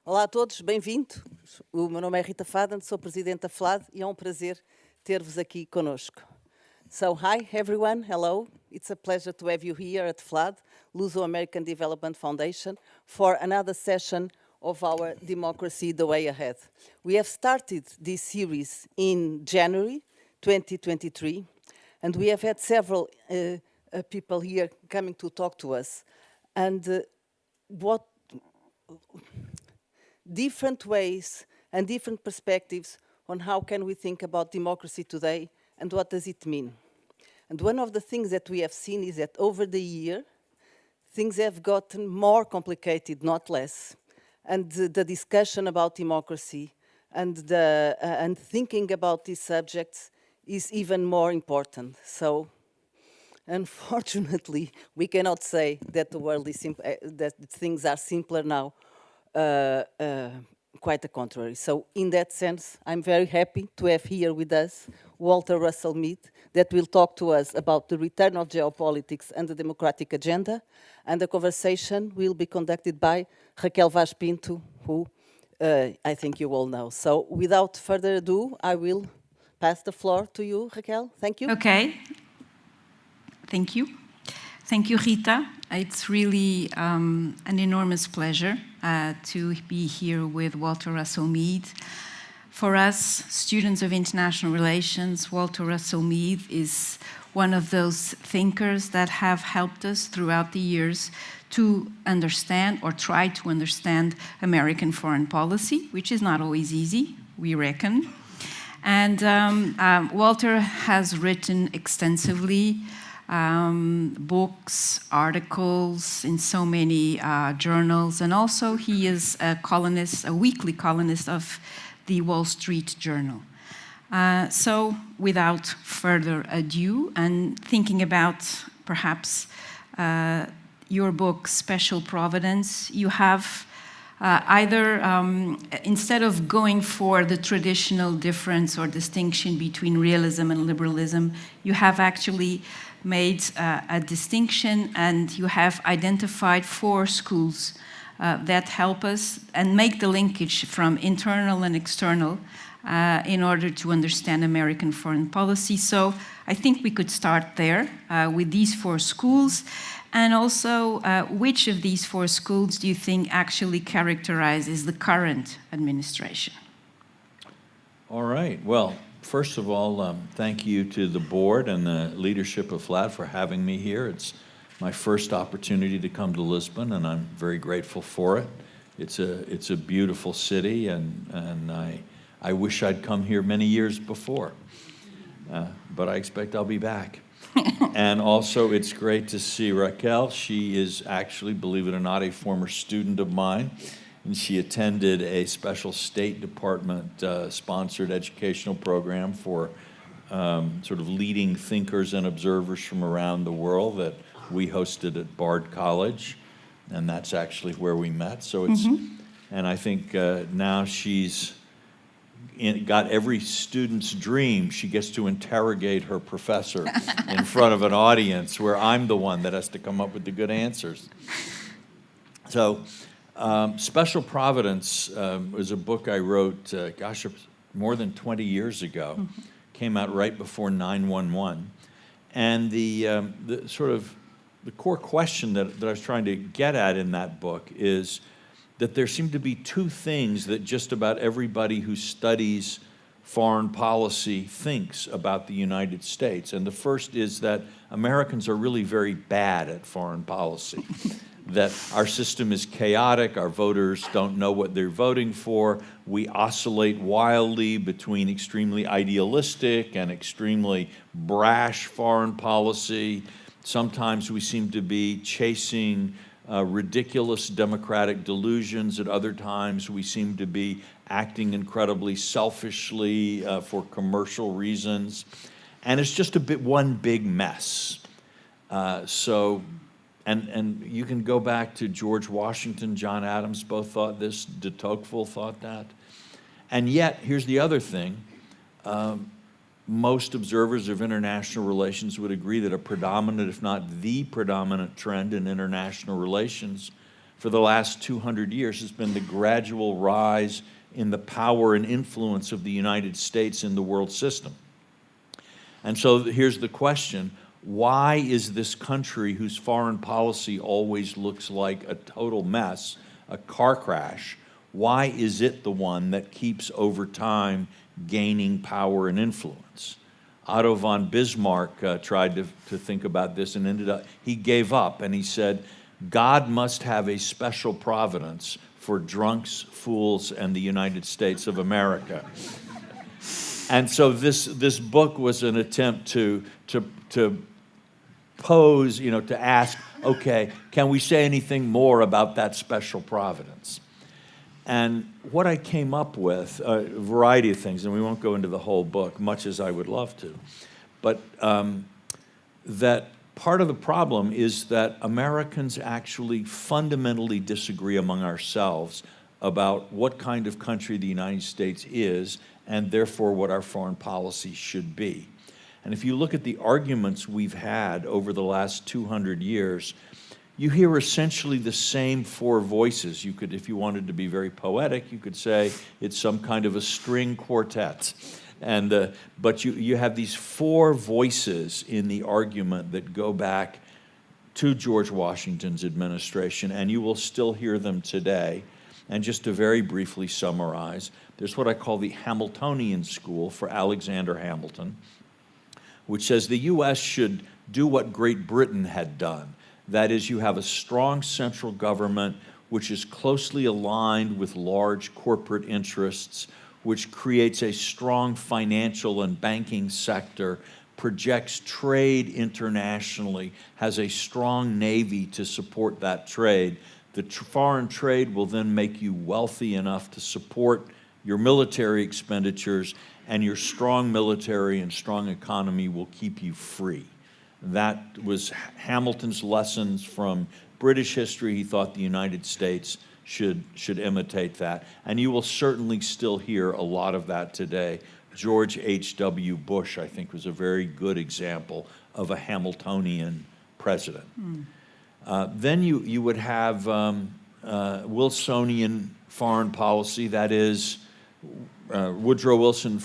Olá a todos, bem-vindos. O meu nome é Rita Fadan, sou presidente da FLAD e é um prazer ter-vos aqui conosco. So, hi everyone, hello. It's a pleasure to have you here at FLAD, Luso-American Development Foundation, for another session of our Democracy the Way Ahead. We have started this series in January 2023, and we have had several people here coming to talk to us. And what different ways and different perspectives on how can we think about democracy today and what does it mean. And one of the things that we have seen is that over the year, things have gotten more complicated, not less. And the discussion about democracy and thinking about these subjects is even more important. So, unfortunately, we cannot say that the world is that things are simpler now. Quite the contrary. So in that sense, I'm very happy to have here with us Walter Russell Mead, that will talk to us about the return of geopolitics and the democratic agenda. And the conversation will be conducted by Raquel Vaz Pinto, who I think you all know. So without further ado, I will pass the floor to you, Raquel. Thank you. Okay. Thank you. Thank you, Rita. It's really an enormous pleasure to be here with Walter Russell Mead. For us, students of international relations, Walter Russell Mead is one of those thinkers that have helped us throughout the years to understand or try to understand American foreign policy, which is not always easy, we reckon. And Walter has written extensively books, articles in so many journals, and also he is a columnist, a weekly columnist of the Wall Street Journal. So without further ado, and thinking about perhaps your book, Special Providence, you have either, instead of going for the traditional difference or distinction between realism and liberalism, you have actually made a distinction, and you have identified 4 schools that help us and make the linkage from internal and external in order to understand American foreign policy. So I think we could start there with these 4 schools. And also, which of these 4 schools do you think actually characterizes the current administration? All right. Well, first of all, thank you to the board and the leadership of FLAD for having me here. It's my first opportunity to come to Lisbon, and I'm very grateful for it. It's a beautiful city, and I wish I'd come here many years before, but I expect I'll be back. And also, it's great to see Raquel. She is actually, believe it or not, a former student of mine. And she attended a special State Department sponsored educational program for sort of leading thinkers and observers from around the world that we hosted at Bard College, and that's actually where we met. So it's, and I think now she's got every student's dream. She gets to interrogate her professor in front of an audience where I'm the one that has to come up with the good answers. So. Special Providence was a book I wrote, more than 20 years ago. Came out right before 9/11. And the core question that I was trying to get at in that book is that there seem to be 2 things that just about everybody who studies foreign policy thinks about the United States. And the first is that Americans are really very bad at foreign policy. That our system is chaotic, our voters don't know what they're voting for, we oscillate wildly between extremely idealistic and extremely brash foreign policy. Sometimes we seem to be chasing ridiculous democratic delusions. At other times we seem to be acting incredibly selfishly for commercial reasons. And it's just one big mess. And you can go back to George Washington, John Adams both thought this, de Tocqueville thought that. And yet, here's the other thing. Most observers of international relations would agree that a predominant, if not the predominant trend in international relations for the last 200 years has been the gradual rise in the power and influence of the United States in the world system. And so here's the question: why is this country, whose foreign policy always looks like a total mess, a car crash, why is it the one that keeps over time gaining power and influence? Otto von Bismarck tried to think about this and he gave up, and he said, God must have a special providence for drunks, fools, and the United States of America. And so this book was an attempt to pose, to ask, okay, can we say anything more about that special providence? And what I came up with, a variety of things, and we won't go into the whole book, much as I would love to, but that part of the problem is that Americans actually fundamentally disagree among ourselves about what kind of country the United States is, and therefore what our foreign policy should be. And if you look at the arguments we've had over the last 200 years, you hear essentially the same four voices. You could, if you wanted to be very poetic, you could say it's some kind of a string quartet. And, but you have these four voices in the argument that go back to George Washington's administration, and you will still hear them today. And just to very briefly summarize, there's what I call the Hamiltonian school for Alexander Hamilton, which says the U.S. should do what Great Britain had done. That is, you have a strong central government which is closely aligned with large corporate interests, which creates a strong financial and banking sector, projects trade internationally, has a strong navy to support that trade. The foreign trade will then make you wealthy enough to support your military expenditures, and your strong military and strong economy will keep you free. That was Hamilton's lessons from British history. He thought the United States should imitate that. And you will certainly still hear a lot of that today. George H.W. Bush, I think, was a very good example of a Hamiltonian president. Then you would have Wilsonian foreign policy. That is, Woodrow Wilson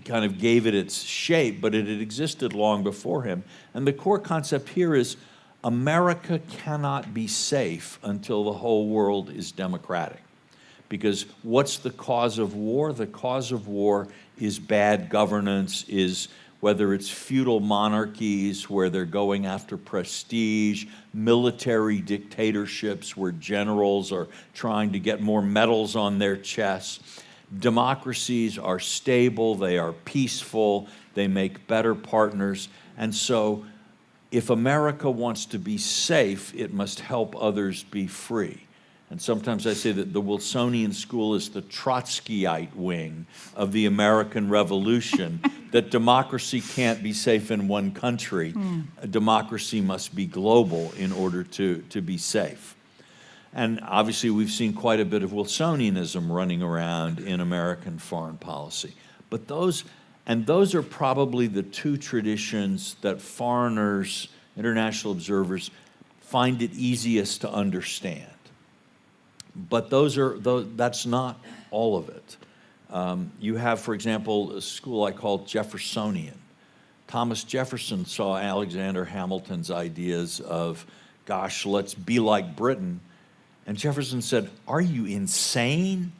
kind of gave it its shape, but it had existed long before him. And the core concept here is America cannot be safe until the whole world is democratic. Because what's the cause of war? The cause of war is bad governance, is whether it's feudal monarchies where they're going after prestige, military dictatorships where generals are trying to get more medals on their chests. Democracies are stable, they are peaceful, they make better partners. And so if America wants to be safe, it must help others be free. And sometimes I say that the Wilsonian school is the Trotskyite wing of the American Revolution, that democracy can't be safe in one country. A democracy must be global in order to be safe. And obviously we've seen quite a bit of Wilsonianism running around in American foreign policy. But those are probably the two traditions that foreigners, international observers, find it easiest to understand. But that's not all of it. You have, for example, a school I call Jeffersonian. Thomas Jefferson saw Alexander Hamilton's ideas of, gosh, let's be like Britain. And Jefferson said, are you insane?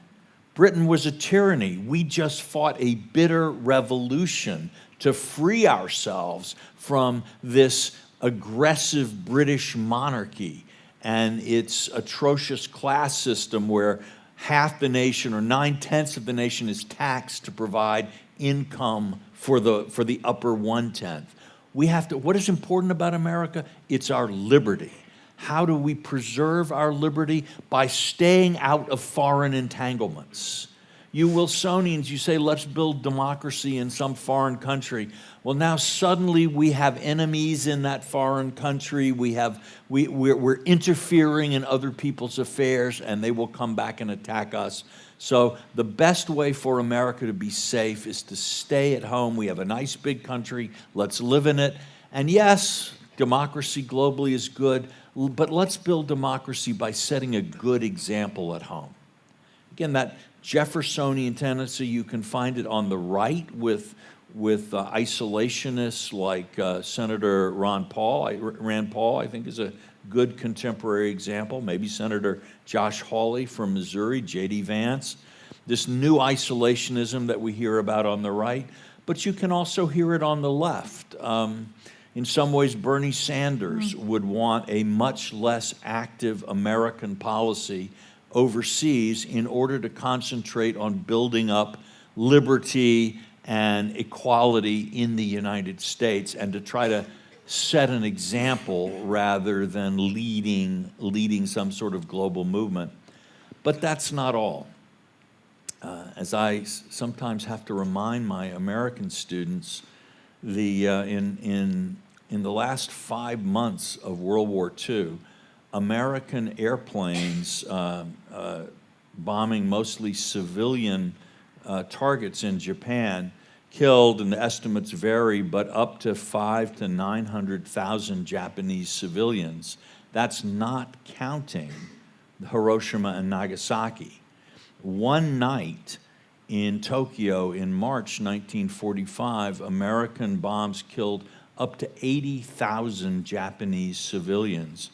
Britain was a tyranny. We just fought a bitter revolution to free ourselves from this aggressive British monarchy and its atrocious class system where half the nation or 9/10 of the nation is taxed to provide income for the upper 1/10. What is important about America? It's our liberty. How do we preserve our liberty? By staying out of foreign entanglements. You Wilsonians, you say, let's build democracy in some foreign country. Well, now suddenly we have enemies in that foreign country. We're interfering in other people's affairs, and they will come back and attack us. So the best way for America to be safe is to stay at home. We have a nice big country. Let's live in it. And yes, democracy globally is good, but let's build democracy by setting a good example at home. Again, that Jeffersonian tendency, you can find it on the right with isolationists like Senator Rand Paul, I think, is a good contemporary example. Maybe Senator Josh Hawley from Missouri, J.D. Vance. This new isolationism that we hear about on the right, but you can also hear it on the left. In some ways, Bernie Sanders would want a much less active American policy overseas in order to concentrate on building up liberty and equality in the United States, and to try to set an example rather than leading some sort of global movement. But that's not all. As I sometimes have to remind my American students, in the last 5 months of World War II, American airplanes bombing mostly civilian targets in Japan killed, and the estimates vary, but up to 500,000 to 900,000 Japanese civilians. That's not counting Hiroshima and Nagasaki. One night in Tokyo in March 1945, American bombs killed up to 80,000 Japanese civilians,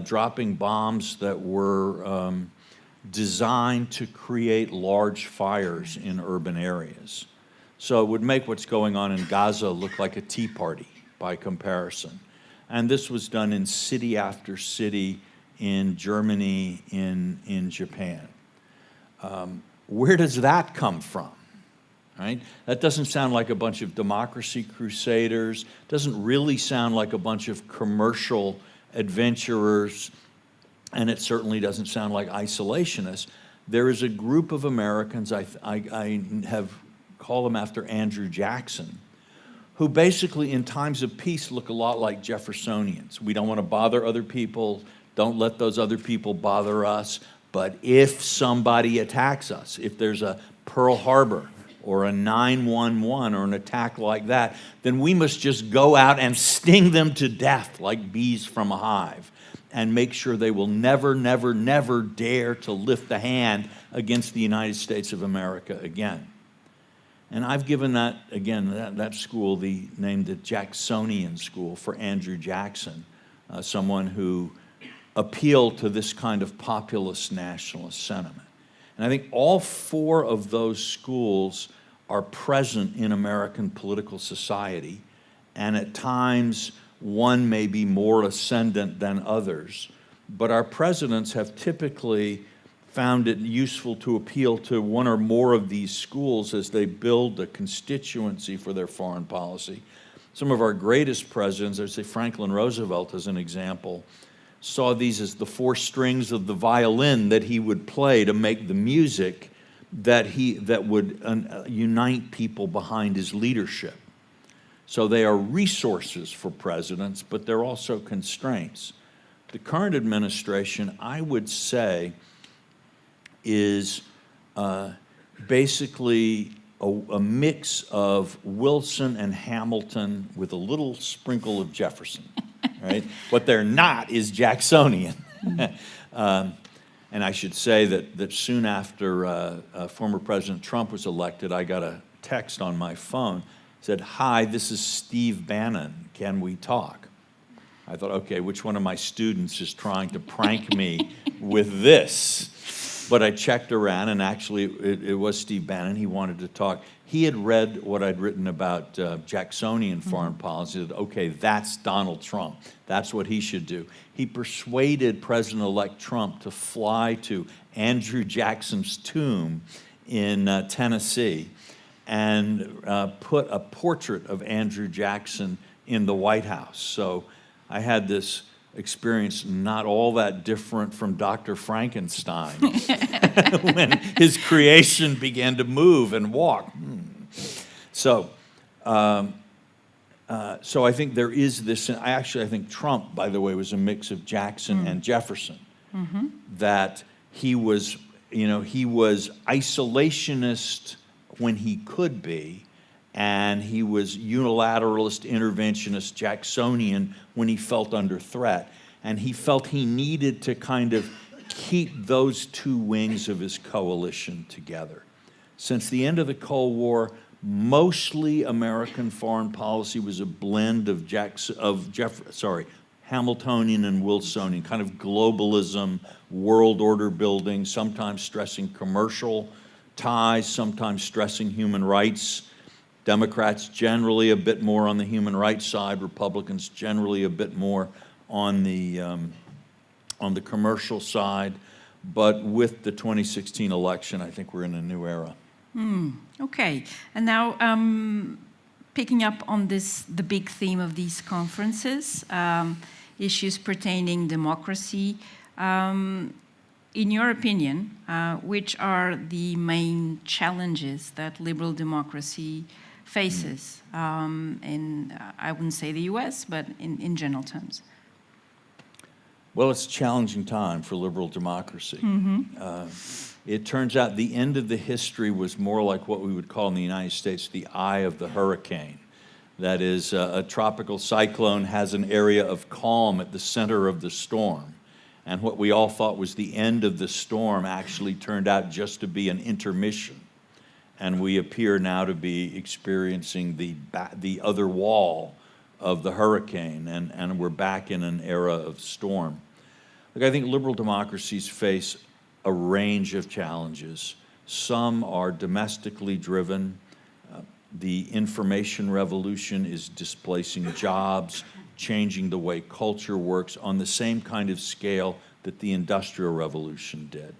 dropping bombs that were designed to create large fires in urban areas. So it would make what's going on in Gaza look like a tea party by comparison. And this was done in city after city in Germany, in Japan. Where does that come from? Right? That doesn't sound like a bunch of democracy crusaders, doesn't really sound like a bunch of commercial adventurers, and it certainly doesn't sound like isolationists. There is a group of Americans, I have called them after Andrew Jackson, who basically in times of peace look a lot like Jeffersonians. We don't want to bother other people, don't let those other people bother us, but if somebody attacks us, if there's a Pearl Harbor or a 9/11 or an attack like that, then we must just go out and sting them to death like bees from a hive and make sure they will never, never, never dare to lift a hand against the United States of America again. And I've given that, again, that school the name the Jacksonian School for Andrew Jackson, someone who appealed to this kind of populist nationalist sentiment. And I think all four of those schools are present in American political society, and at times one may be more ascendant than others. But our presidents have typically found it useful to appeal to one or more of these schools as they build a constituency for their foreign policy. Some of our greatest presidents, I'd say Franklin Roosevelt as an example, saw these as the four strings of the violin that he would play to make the music that would unite people behind his leadership. So they are resources for presidents, but they're also constraints. The current administration, I would say, is basically a mix of Wilson and Hamilton with a little sprinkle of Jefferson, right? What they're not is Jacksonian. And I should say that soon after former President Trump was elected, I got a text on my phone, said, "Hi, this is Steve Bannon, can we talk?" I thought, okay, which one of my students is trying to prank me with this? But I checked around, and actually it was Steve Bannon. He wanted to talk. He had read what I'd written about Jacksonian foreign policy, that, okay, that's Donald Trump. That's what he should do. He persuaded President-elect Trump to fly to Andrew Jackson's tomb in Tennessee and put a portrait of Andrew Jackson in the White House. So I had this experience not all that different from Dr. Frankenstein when his creation began to move and walk. So I think there is this, I think Trump, by the way, was a mix of Jackson and Jefferson, that he was isolationist when he could be, and he was unilateralist, interventionist, Jacksonian when he felt under threat. and he felt he needed to kind of keep those two wings of his coalition together. Since the end of the Cold War, mostly American foreign policy was a blend of Hamiltonian and Wilsonian, kind of globalism, world order building, sometimes stressing commercial ties, sometimes stressing human rights. Democrats generally a bit more on the human rights side, Republicans generally a bit more on the commercial side. But with the 2016 election, I think we're in a new era. Okay, and now picking up on the big theme of these conferences, issues pertaining democracy. In your opinion, which are the main challenges that liberal democracy faces in, I wouldn't say the US, but in general terms? Well, it's a challenging time for liberal democracy. It turns out the end of the history was more like what we would call in the United States the eye of the hurricane. That is, a tropical cyclone has an area of calm at the center of the storm. And what we all thought was the end of the storm actually turned out just to be an intermission. And we appear now to be experiencing the other wall of the hurricane, and we're back in an era of storm. Look, I think liberal democracies face a range of challenges. Some are domestically driven. The information revolution is displacing jobs, changing the way culture works on the same kind of scale that the Industrial Revolution did.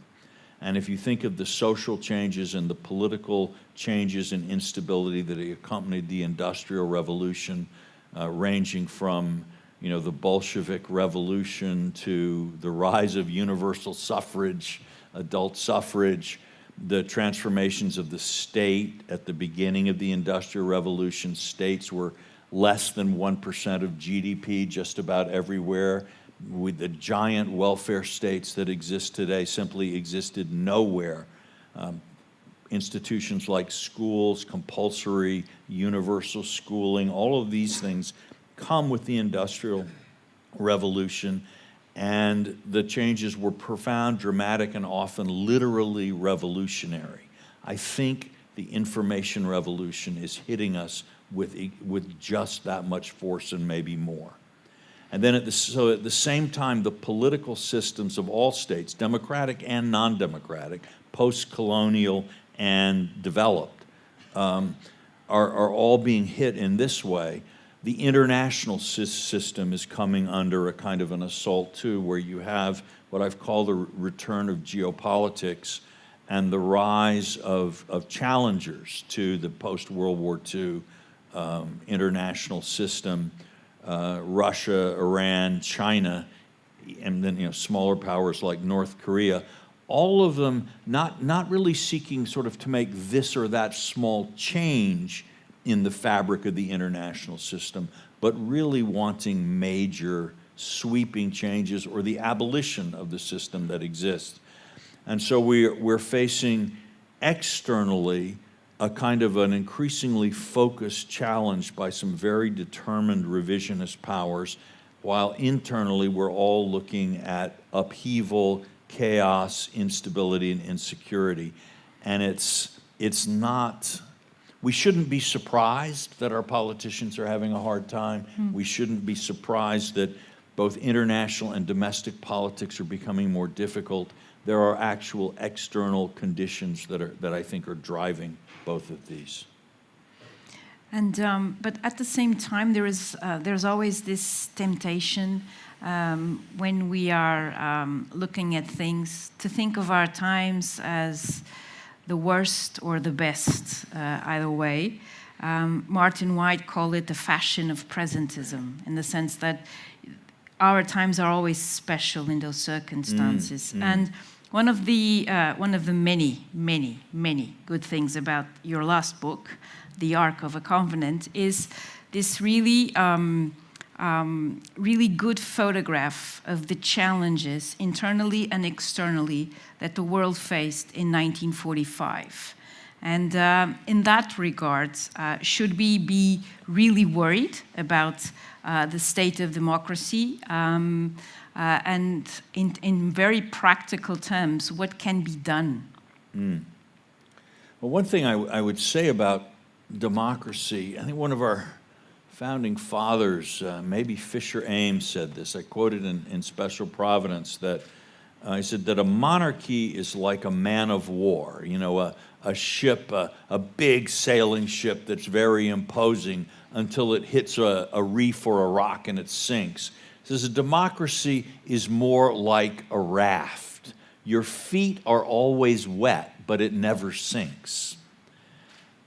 And if you think of the social changes and the political changes and instability that accompanied the Industrial Revolution, ranging from the Bolshevik Revolution to the rise of universal suffrage, adult suffrage, the transformations of the state at the beginning of the Industrial Revolution. States were less than 1% of GDP just about everywhere. With the giant welfare states that exist today simply existed nowhere. Institutions like schools, compulsory, universal schooling, all of these things come with the Industrial Revolution, and the changes were profound, dramatic, and often literally revolutionary. I think the information revolution is hitting us with just that much force and maybe more. And then at the same time, the political systems of all states, democratic and non-democratic, post-colonial and developed, are all being hit in this way. The international system is coming under a kind of an assault too, where you have what I've called the return of geopolitics and the rise of challengers to the post-World War II international system, Russia, Iran, China, and then smaller powers like North Korea, all of them not really seeking sort of to make this or that small change in the fabric of the international system, but really wanting major sweeping changes or the abolition of the system that exists. And so we're facing externally a kind of an increasingly focused challenge by some very determined revisionist powers, while internally we're all looking at upheaval, chaos, instability, and insecurity. And it's not, we shouldn't be surprised that our politicians are having a hard time. We shouldn't be surprised that both international and domestic politics are becoming more difficult. There are actual external conditions that I think are driving both of these. And but at the same time, there's always this temptation when we are looking at things to think of our times as the worst or the best, either way. Martin White called it the fashion of presentism, in the sense that our times are always special in those circumstances. And one of the many good things about your last book, The Arc of a Covenant, is this really good photograph of the challenges internally and externally that the world faced in 1945. And in that regard, should we be really worried about the state of democracy? And in very practical terms, what can be done? Well, one thing I would say about democracy, I think one of our founding fathers, maybe Fisher Ames, said this. I quoted in Special Providence that he said that a monarchy is like a man of war, you know, a ship, a big sailing ship that's very imposing until it hits a reef or a rock and it sinks. He says a democracy is more like a raft. Your feet are always wet, but it never sinks.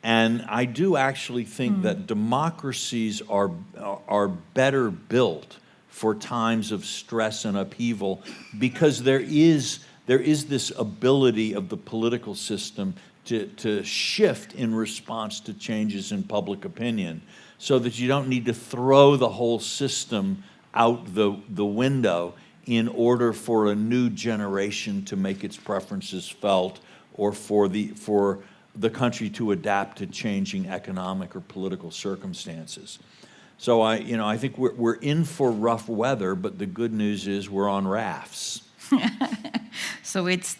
And I do actually think that democracies are better built for times of stress and upheaval because there is this ability of the political system to shift in response to changes in public opinion so that you don't need to throw the whole system out the window in order for a new generation to make its preferences felt or for the country to adapt to changing economic or political circumstances. So I think we're in for rough weather, but the good news is we're on rafts. So it's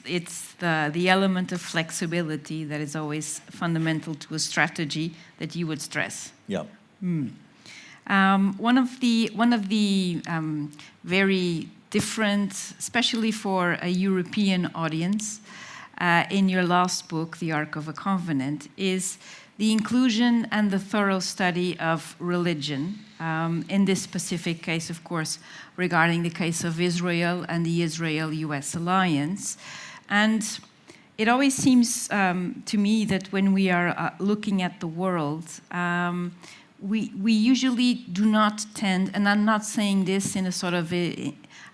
the element of flexibility that is always fundamental to a strategy that you would stress. Yep. One of the very different, especially for a European audience, in your last book, The Arc of a Covenant, is the inclusion and the thorough study of religion, in this specific case, of course, regarding the case of Israel and the Israel-US alliance. And it always seems to me that when we are looking at the world, we usually do not tend, and I'm not saying this in a sort of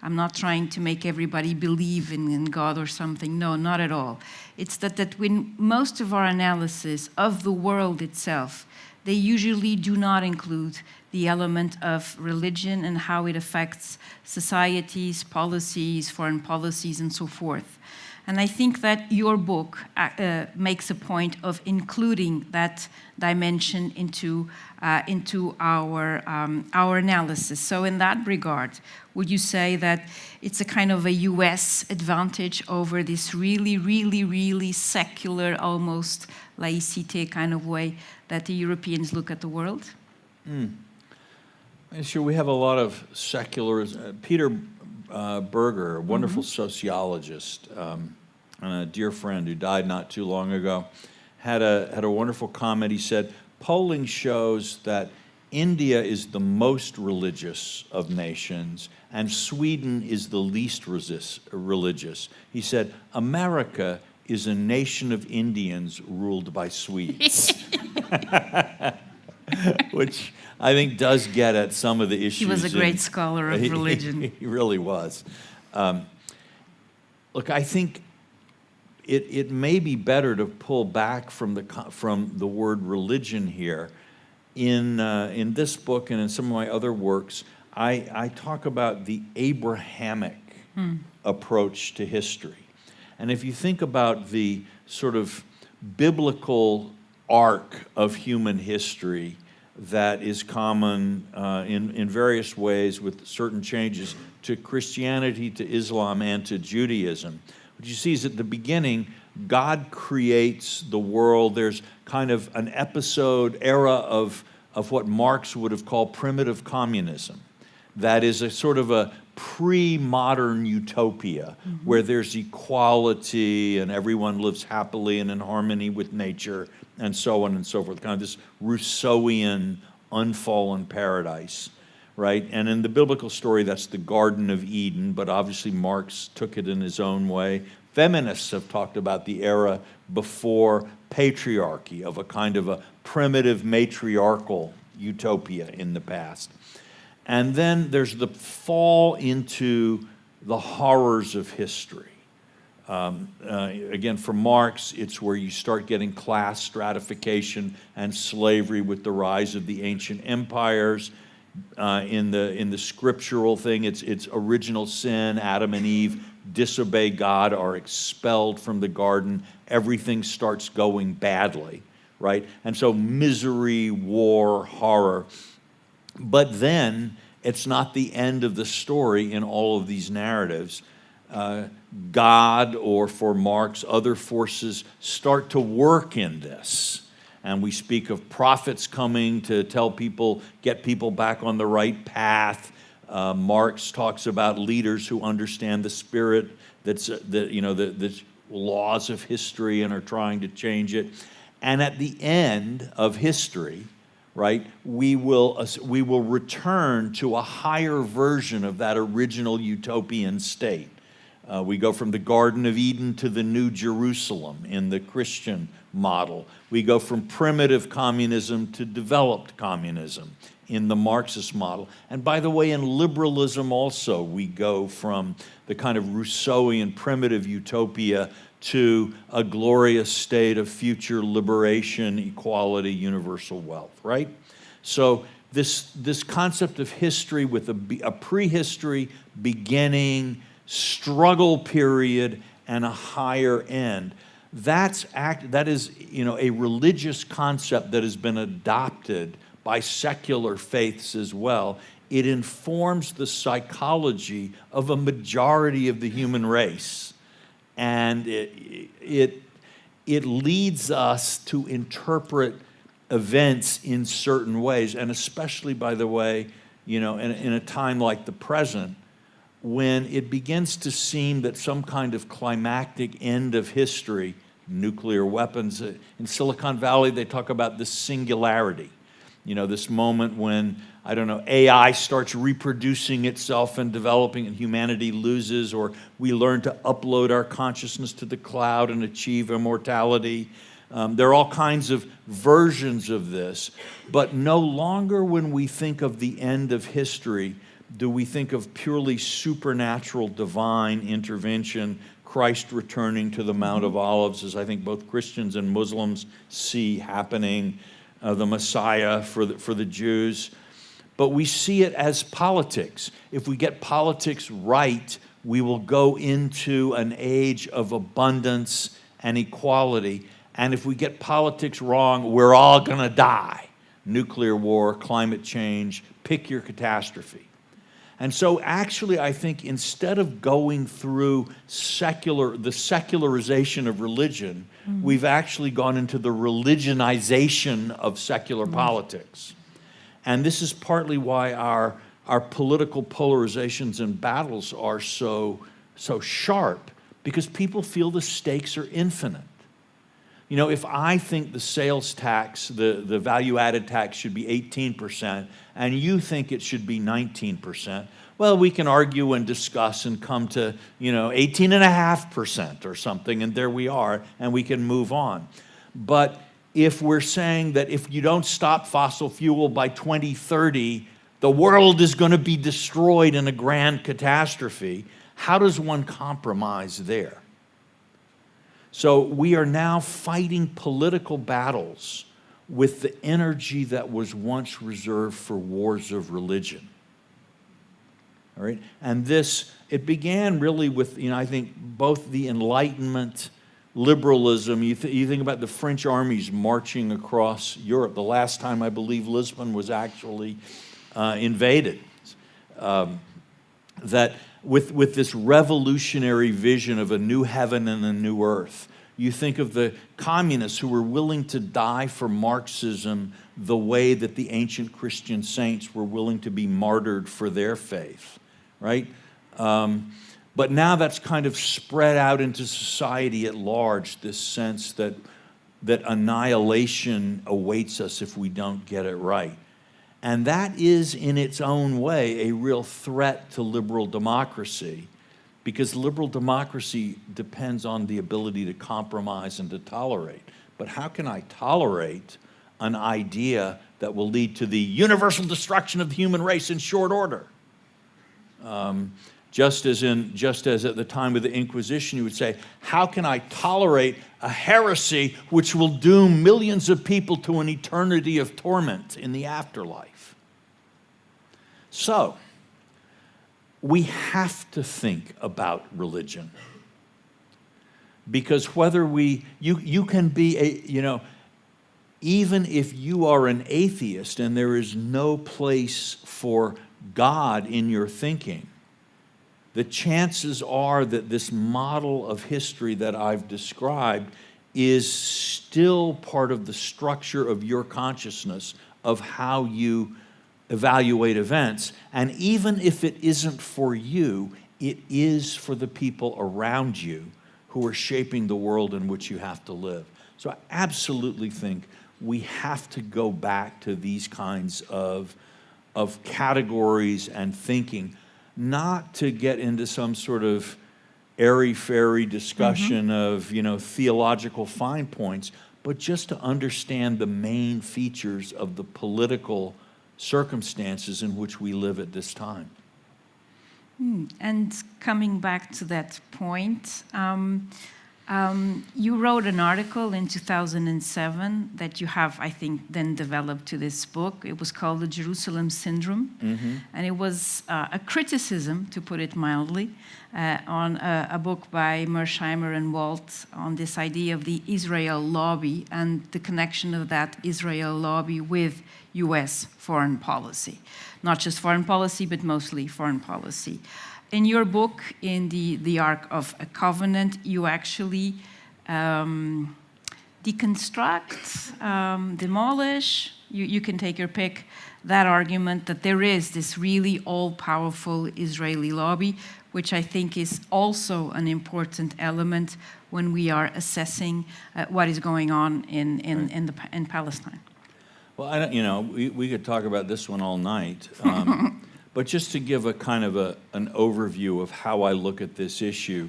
I'm not trying to make everybody believe in God or something. No, not at all. It's that when most of our analysis of the world itself, they usually do not include the element of religion and how it affects societies, policies, foreign policies, and so forth. And I think that your book makes a point of including that dimension into our analysis. So in that regard, would you say that it's a kind of a US advantage over this really, really, really secular, almost laïcité kind of way that the Europeans look at the world? Sure, we have a lot of secularism. Peter Berger, a wonderful sociologist, and a dear friend who died not too long ago, had a wonderful comment. He said, polling shows that India is the most religious of nations, and Sweden is the least religious. He said, America is a nation of Indians ruled by Swedes. Which I think does get at some of the issues. He was a great scholar of religion. He really was. Look, I think it may be better to pull back from the word religion here. In this book and in some of my other works, I talk about the Abrahamic approach to history. And if you think about the sort of biblical arc of human history that is common in various ways with certain changes to Christianity, to Islam, and to Judaism, what you see is at the beginning, God creates the world. There's kind of an era of what Marx would have called primitive communism. That is a sort of a pre-modern utopia where there's equality and everyone lives happily and in harmony with nature and so on and so forth, kind of this Rousseauian unfallen paradise, right? And in the biblical story, that's the Garden of Eden, but obviously Marx took it in his own way. Feminists have talked about the era before patriarchy, of a kind of a primitive matriarchal utopia in the past. And then there's the fall into the horrors of history. Again, for Marx, it's where you start getting class stratification and slavery with the rise of the ancient empires. In the scriptural thing, it's original sin, Adam and Eve disobey God are expelled from the garden, everything starts going badly, right? And so misery, war, horror. But then it's not the end of the story in all of these narratives. God, or for Marx, other forces start to work in this. And we speak of prophets coming to tell people, get people back on the right path. Marx talks about leaders who understand the spirit, the laws of history and are trying to change it. And at the end of history, right, we will return to a higher version of that original utopian state. We go from the Garden of Eden to the New Jerusalem in the Christian model. We go from primitive communism to developed communism in the Marxist model. And by the way, in liberalism also, we go from the kind of Rousseauian primitive utopia to a glorious state of future liberation, equality, universal wealth, right? So this concept of history with a prehistory, beginning, struggle period, and a higher end, that is a religious concept that has been adopted by secular faiths as well. It informs the psychology of a majority of the human race. And it leads us to interpret events in certain ways, and especially, by the way, in a time like the present, when it begins to seem that some kind of climactic end of history, nuclear weapons, in Silicon Valley they talk about this singularity, this moment when, AI starts reproducing itself and developing and humanity loses, or we learn to upload our consciousness to the cloud and achieve immortality. There are all kinds of versions of this, but no longer when we think of the end of history do we think of purely supernatural divine intervention, Christ returning to the Mount of Olives, as I think both Christians and Muslims see happening, the Messiah for the Jews. But we see it as politics. If we get politics right, we will go into an age of abundance and equality. And if we get politics wrong, we're all going to die. Nuclear war, climate change, pick your catastrophe. And so actually, I think instead of going through the secularization of religion, we've actually gone into the religionization of secular politics. And this is partly why our political polarizations and battles are so sharp, because people feel the stakes are infinite. If I think the sales tax, the value-added tax should be 18%, and you think it should be 19%, well, we can argue and discuss and come to, 18.5% or something, and there we are, and we can move on. But if we're saying that if you don't stop fossil fuel by 2030, the world is going to be destroyed in a grand catastrophe, how does one compromise there? So we are now fighting political battles with the energy that was once reserved for wars of religion. All right? And it began really with, I think, both the Enlightenment, liberalism. You think about the French armies marching across Europe. The last time, I believe, Lisbon was actually invaded. That with this revolutionary vision of a new heaven and a new earth. You think of the communists who were willing to die for Marxism the way that the ancient Christian saints were willing to be martyred for their faith, right? But now that's kind of spread out into society at large, this sense that annihilation awaits us if we don't get it right. And that is, in its own way, a real threat to liberal democracy, because liberal democracy depends on the ability to compromise and to tolerate. But how can I tolerate an idea that will lead to the universal destruction of the human race in short order? Just as at the time of the Inquisition, you would say, how can I tolerate a heresy which will doom millions of people to an eternity of torment in the afterlife? So, we have to think about religion. Because whether you can be even if you are an atheist and there is no place for God in your thinking, the chances are that this model of history that I've described is still part of the structure of your consciousness of how you evaluate events. And even if it isn't for you, it is for the people around you who are shaping the world in which you have to live. So I absolutely think we have to go back to these kinds of categories and thinking, not to get into some sort of airy-fairy discussion of, theological fine points, but just to understand the main features of the political circumstances in which we live at this time. And coming back to that point, you wrote an article in 2007 that you have, I think, then developed to this book. It was called The Jerusalem Syndrome. And it was a criticism, to put it mildly, on a book by Mersheimer and Walt on this idea of the Israel lobby and the connection of that Israel lobby with US foreign policy. Not just foreign policy, but mostly foreign policy. In your book, in the Ark of a Covenant, you actually deconstruct, demolish, you can take your pick, that argument that there is this really all-powerful Israeli lobby, which I think is also an important element when we are assessing what is going on in Palestine. Well, we could talk about this one all night, but just to give a kind of an overview of how I look at this issue,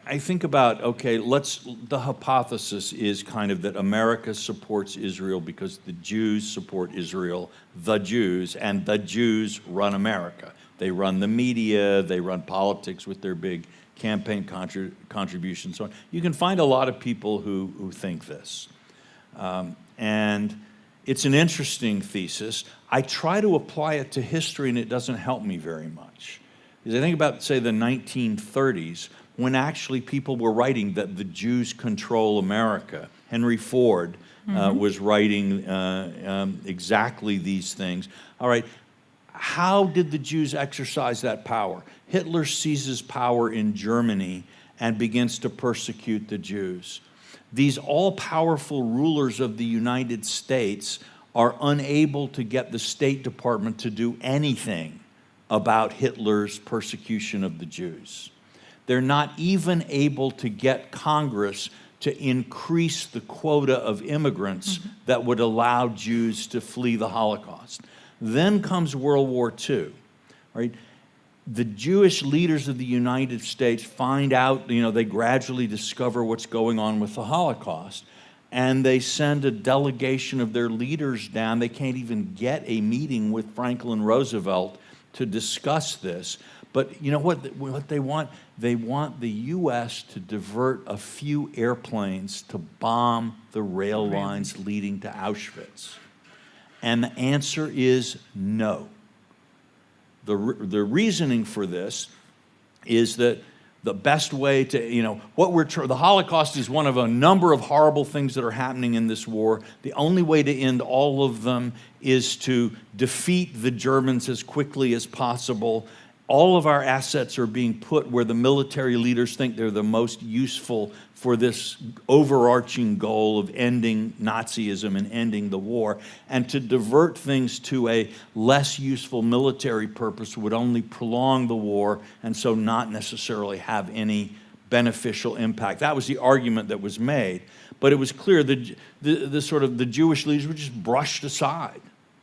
I think about, the hypothesis is kind of that America supports Israel because the Jews support Israel, the Jews, and the Jews run America. They run the media, they run politics with their big campaign contributions, so on. You can find a lot of people who think this. And it's an interesting thesis. I try to apply it to history, and it doesn't help me very much. Because I think about, say, the 1930s, when actually people were writing that the Jews control America. Henry Ford was writing exactly these things. All right, how did the Jews exercise that power? Hitler seizes power in Germany and begins to persecute the Jews. These all-powerful rulers of the United States are unable to get the State Department to do anything about Hitler's persecution of the Jews. They're not even able to get Congress to increase the quota of immigrants that would allow Jews to flee the Holocaust. Then comes World War II, right? The Jewish leaders of the United States find out, they gradually discover what's going on with the Holocaust, and they send a delegation of their leaders down. They can't even get a meeting with Franklin Roosevelt to discuss this. But you know what they want? They want the U.S. to divert a few airplanes to bomb the rail lines leading to Auschwitz. And the answer is no. The reasoning for this is that the best way to, the Holocaust is one of a number of horrible things that are happening in this war. The only way to end all of them is to defeat the Germans as quickly as possible. All of our assets are being put where the military leaders think they're the most useful for this overarching goal of ending Nazism and ending the war. And to divert things to a less useful military purpose would only prolong the war and so not necessarily have any beneficial impact. That was the argument that was made. But it was clear that the Jewish leaders were just brushed aside,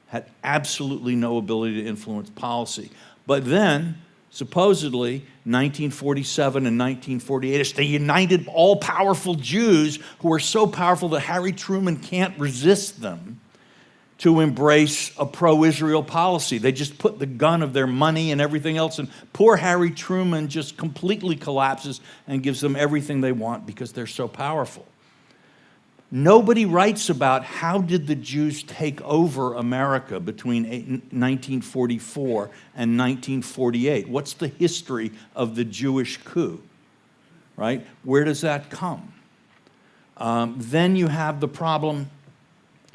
had absolutely no ability to influence policy. But then, supposedly, 1947 and 1948, it's the united, all-powerful Jews who are so powerful that Harry Truman can't resist them to embrace a pro-Israel policy. They just put the gun of their money and everything else, and poor Harry Truman just completely collapses and gives them everything they want because they're so powerful. Nobody writes about how did the Jews take over America between 1944 and 1948. What's the history of the Jewish coup, right? Where does that come? Then you have the problem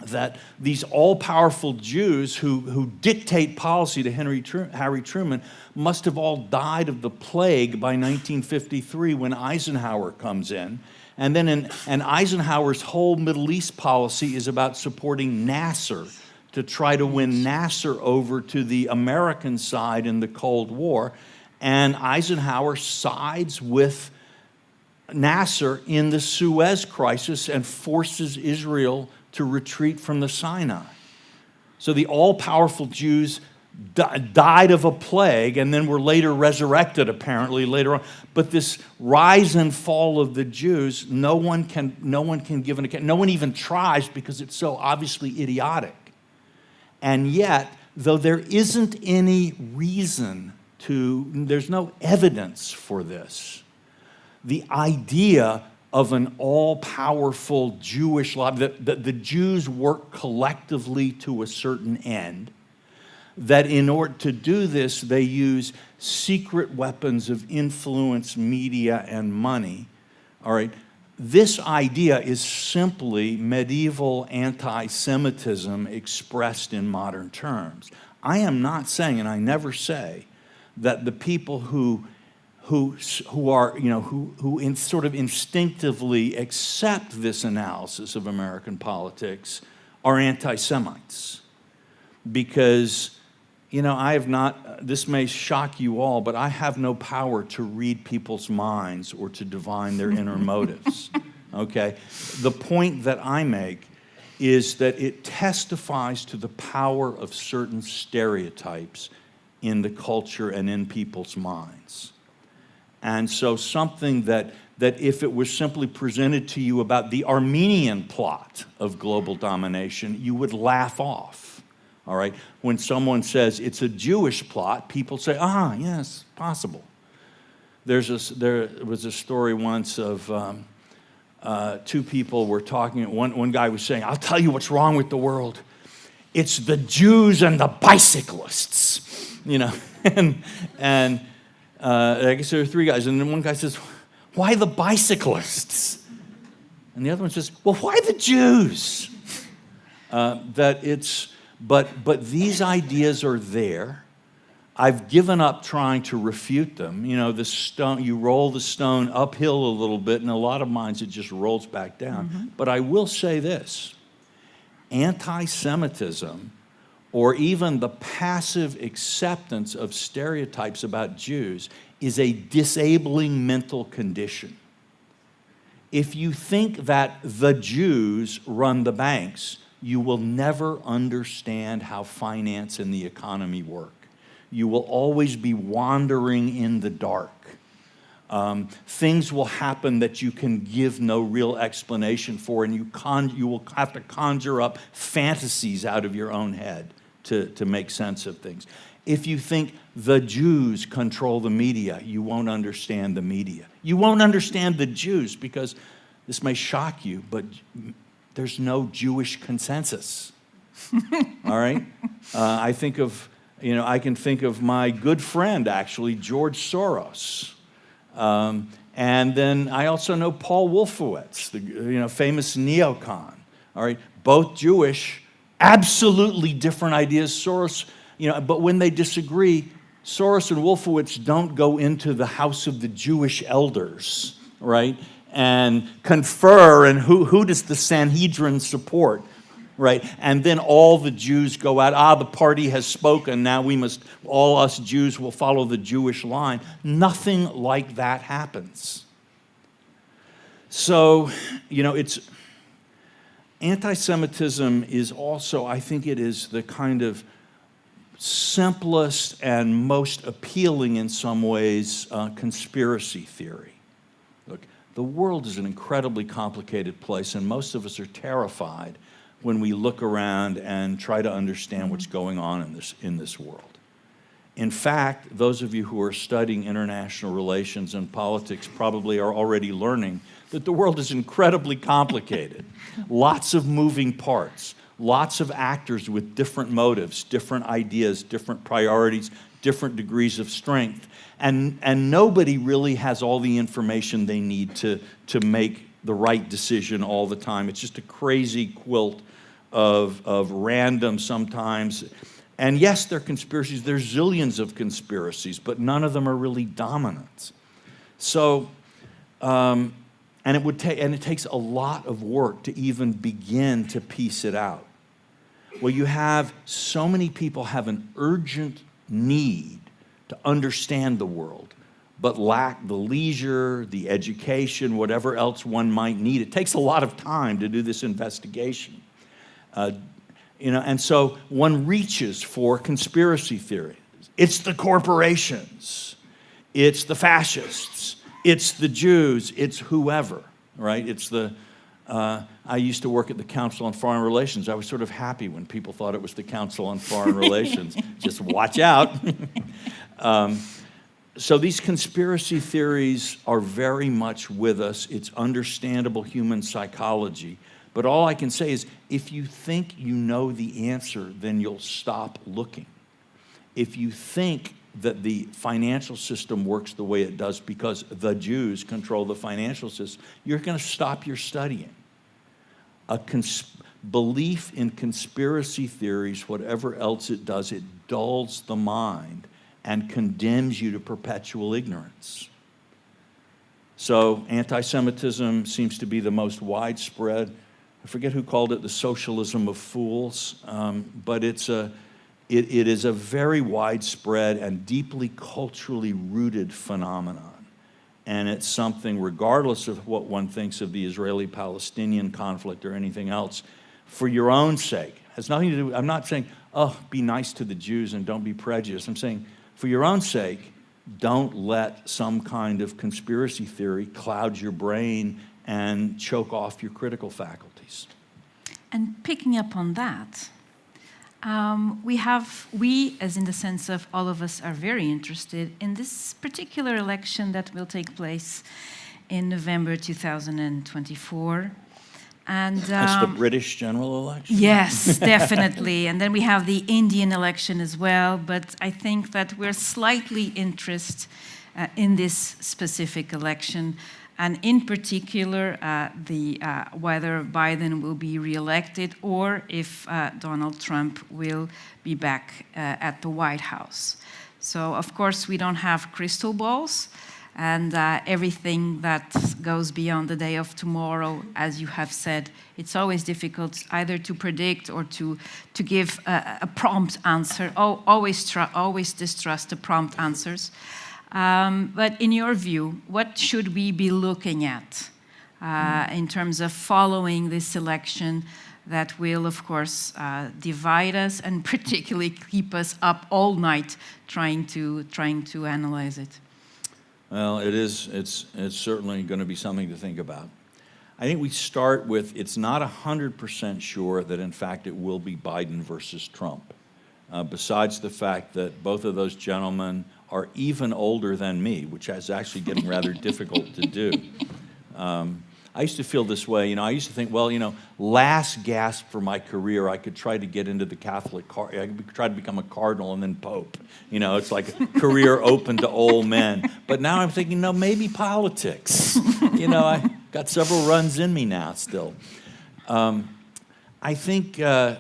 that these all-powerful Jews who dictate policy to Harry Truman must have all died of the plague by 1953 when Eisenhower comes in. And then and Eisenhower's whole Middle East policy is about supporting Nasser to try to win Nasser over to the American side in the Cold War. And Eisenhower sides with Nasser in the Suez crisis and forces Israel to retreat from the Sinai. So the all-powerful Jews died of a plague and then were later resurrected, apparently, later on. But this rise and fall of the Jews, no one can give an account. No one even tries because it's so obviously idiotic. And yet, though there isn't any reason there's no evidence for this, the idea of an all-powerful Jewish law, that the Jews work collectively to a certain end, that in order to do this, they use secret weapons of influence, media, and money. All right, this idea is simply medieval anti-Semitism expressed in modern terms. I am not saying, and I never say, that the people who sort of instinctively accept this analysis of American politics are anti-Semites. Because, I have not, this may shock you all, but I have no power to read people's minds or to divine their inner motives, okay? The point that I make is that it testifies to the power of certain stereotypes in the culture and in people's minds. And so something that if it was simply presented to you about the Armenian plot of global domination, you would laugh off, all right? When someone says it's a Jewish plot, people say, yes, possible. There was a story once of two people were talking. One guy was saying, I'll tell you what's wrong with the world. It's the Jews and the bicyclists, and I guess there are three guys, and then one guy says, why the bicyclists? And the other one says, well, why the Jews? But these ideas are there. I've given up trying to refute them. The stone, you roll the stone uphill a little bit, and a lot of minds it just rolls back down. Mm-hmm. But I will say this, anti-Semitism, or even the passive acceptance of stereotypes about Jews, is a disabling mental condition. If you think that the Jews run the banks, you will never understand how finance and the economy work. You will always be wandering in the dark. Things will happen that you can give no real explanation for, and you will have to conjure up fantasies out of your own head to make sense of things. If you think the Jews control the media, you won't understand the media. You won't understand the Jews because, this may shock you, but there's no Jewish consensus. All right? I can think of my good friend, actually, George Soros. And then I also know Paul Wolfowitz, the famous neocon. All right? Both Jewish, absolutely different ideas. Soros, but when they disagree, Soros and Wolfowitz don't go into the house of the Jewish elders, right? And confer, and who does the Sanhedrin support, right? And then all the Jews go out, the party has spoken, now all us Jews will follow the Jewish line. Nothing like that happens. So, it's anti-Semitism is also, I think it is the kind of simplest and most appealing in some ways conspiracy theory. Look, the world is an incredibly complicated place, and most of us are terrified when we look around and try to understand what's going on in this world. In fact, those of you who are studying international relations and politics probably are already learning that the world is incredibly complicated. Lots of moving parts, lots of actors with different motives, different ideas, different priorities, different degrees of strength. And nobody really has all the information they need to make the right decision all the time. It's just a crazy quilt of random sometimes. And yes, there are conspiracies. There's zillions of conspiracies, but none of them are really dominant. So, and it takes a lot of work to even begin to piece it out. Well, you have so many people have an urgent need to understand the world, but lack the leisure, the education, whatever else one might need. It takes a lot of time to do this investigation. And so one reaches for conspiracy theories. It's the corporations, it's the fascists, it's the Jews, it's whoever, right? It's the, I used to work at the Council on Foreign Relations. I was sort of happy when people thought it was the Council on Foreign Relations. Just watch out. So these conspiracy theories are very much with us. It's understandable human psychology. But all I can say is, if you think you know the answer, then you'll stop looking. If you think that the financial system works the way it does because the Jews control the financial system, you're going to stop your studying. Belief in conspiracy theories, whatever else it does, it dulls the mind and condemns you to perpetual ignorance. So anti-Semitism seems to be the most widespread. I forget who called it the socialism of fools, but it is a very widespread and deeply culturally rooted phenomenon. And it's something, regardless of what one thinks of the Israeli-Palestinian conflict or anything else, for your own sake. It has nothing to do, I'm not saying, oh, be nice to the Jews and don't be prejudiced. I'm saying, for your own sake, don't let some kind of conspiracy theory cloud your brain and choke off your critical faculties. And picking up on that, we, as in the sense of all of us, are very interested in this particular election that will take place in November 2024. And that's the British general election? Yes, definitely. And then we have the Indian election as well. But I think that we're slightly interested in this specific election, and in particular, whether Biden will be reelected or if Donald Trump will be back at the White House. So, of course, we don't have crystal balls, and everything that goes beyond the day of tomorrow, as you have said, it's always difficult either to predict or to give a prompt answer. Always distrust the prompt answers. But in your view, what should we be looking at in terms of following this election that will, of course, divide us and particularly keep us up all night trying to analyze it? Well, it's certainly going to be something to think about. I think we start with, it's not 100% sure that, in fact, it will be Biden versus Trump. Besides the fact that both of those gentlemen are even older than me, which is actually getting rather difficult to do. I used to feel this way, I used to think, well, last gasp for my career, I could try to get into the I could try to become a cardinal and then pope. It's like a career open to old men. But now I'm thinking, no, maybe politics. I got several runs in me now still. I think it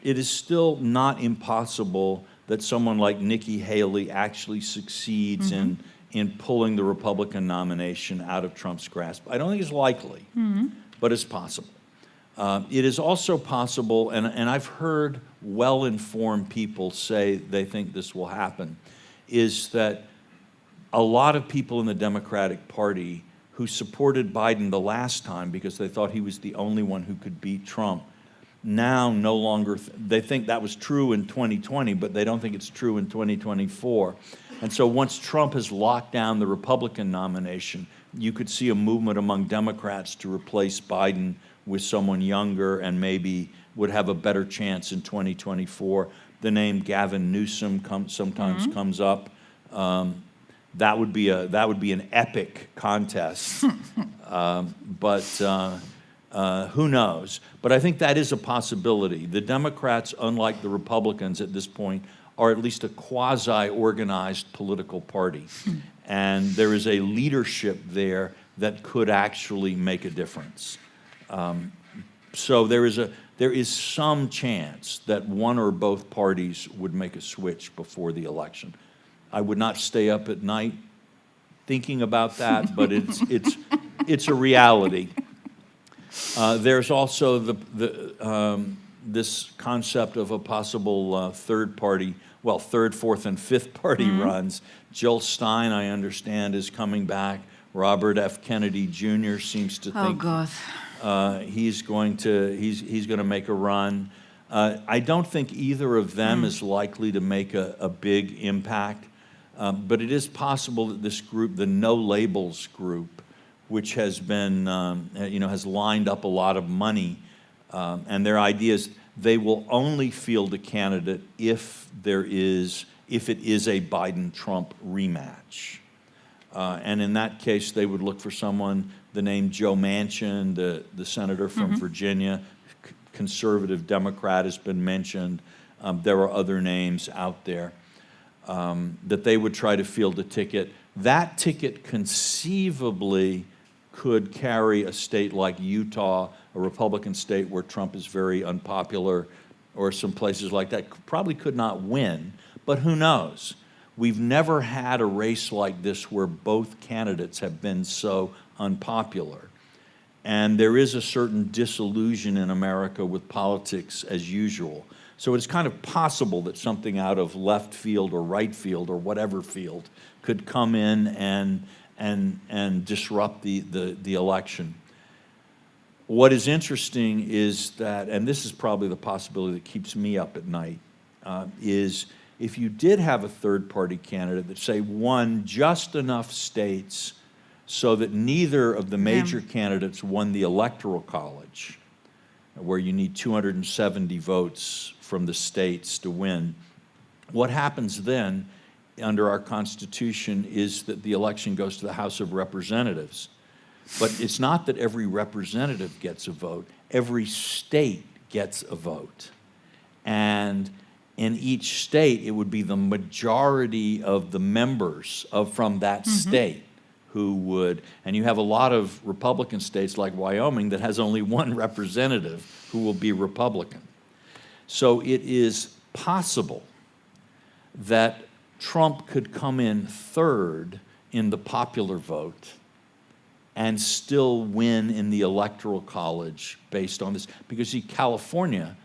is still not impossible that someone like Nikki Haley actually succeeds in pulling the Republican nomination out of Trump's grasp. I don't think it's likely, but it's possible. It is also possible, and I've heard well-informed people say they think this will happen, is that a lot of people in the Democratic Party who supported Biden the last time because they thought he was the only one who could beat Trump now no longer, they think that was true in 2020, but they don't think it's true in 2024. And so once Trump has locked down the Republican nomination, you could see a movement among Democrats to replace Biden with someone younger and maybe would have a better chance in 2024. the name Gavin Newsom sometimes comes up. That would be an epic contest, but who knows? But I think that is a possibility. The Democrats, unlike the Republicans at this point, are at least a quasi-organized political party, and there is a leadership there that could actually make a difference. So there is some chance that one or both parties would make a switch before the election. I would not stay up at night thinking about that, but it's a reality. There's also this concept of a possible third party, well, third, fourth, and fifth party runs. Jill Stein, I understand, is coming back. Robert F. Kennedy Jr. seems to think he's going to make a run. I don't think either of them is likely to make a big impact, but it is possible that this group, the No Labels group, which has been, has lined up a lot of money, and their idea is they will only field a candidate if it is a Biden-Trump rematch. And in that case, they would look for someone, the name Joe Manchin, the senator from Virginia, conservative Democrat has been mentioned. There are other names out there that they would try to field a ticket. That ticket conceivably could carry a state like Utah, a Republican state where Trump is very unpopular, or some places like that. Probably could not win, but who knows? We've never had a race like this where both candidates have been so unpopular. And there is a certain disillusion in America with politics as usual. So it's kind of possible that something out of left field or right field or whatever field could come in and disrupt the election. What is interesting is that, and this is probably the possibility that keeps me up at night, is if you did have a third-party candidate that, say, won just enough states so that neither of the major candidates won the Electoral College, where you need 270 votes from the states to win, what happens then under our Constitution is that the election goes to the House of Representatives. But it's not that every representative gets a vote. Every state gets a vote. And in each state, it would be the majority of the members from that state who would, and you have a lot of Republican states like Wyoming that has only one representative who will be Republican. So it is possible that Trump could come in third in the popular vote and still win in the Electoral College based on this. Because see, California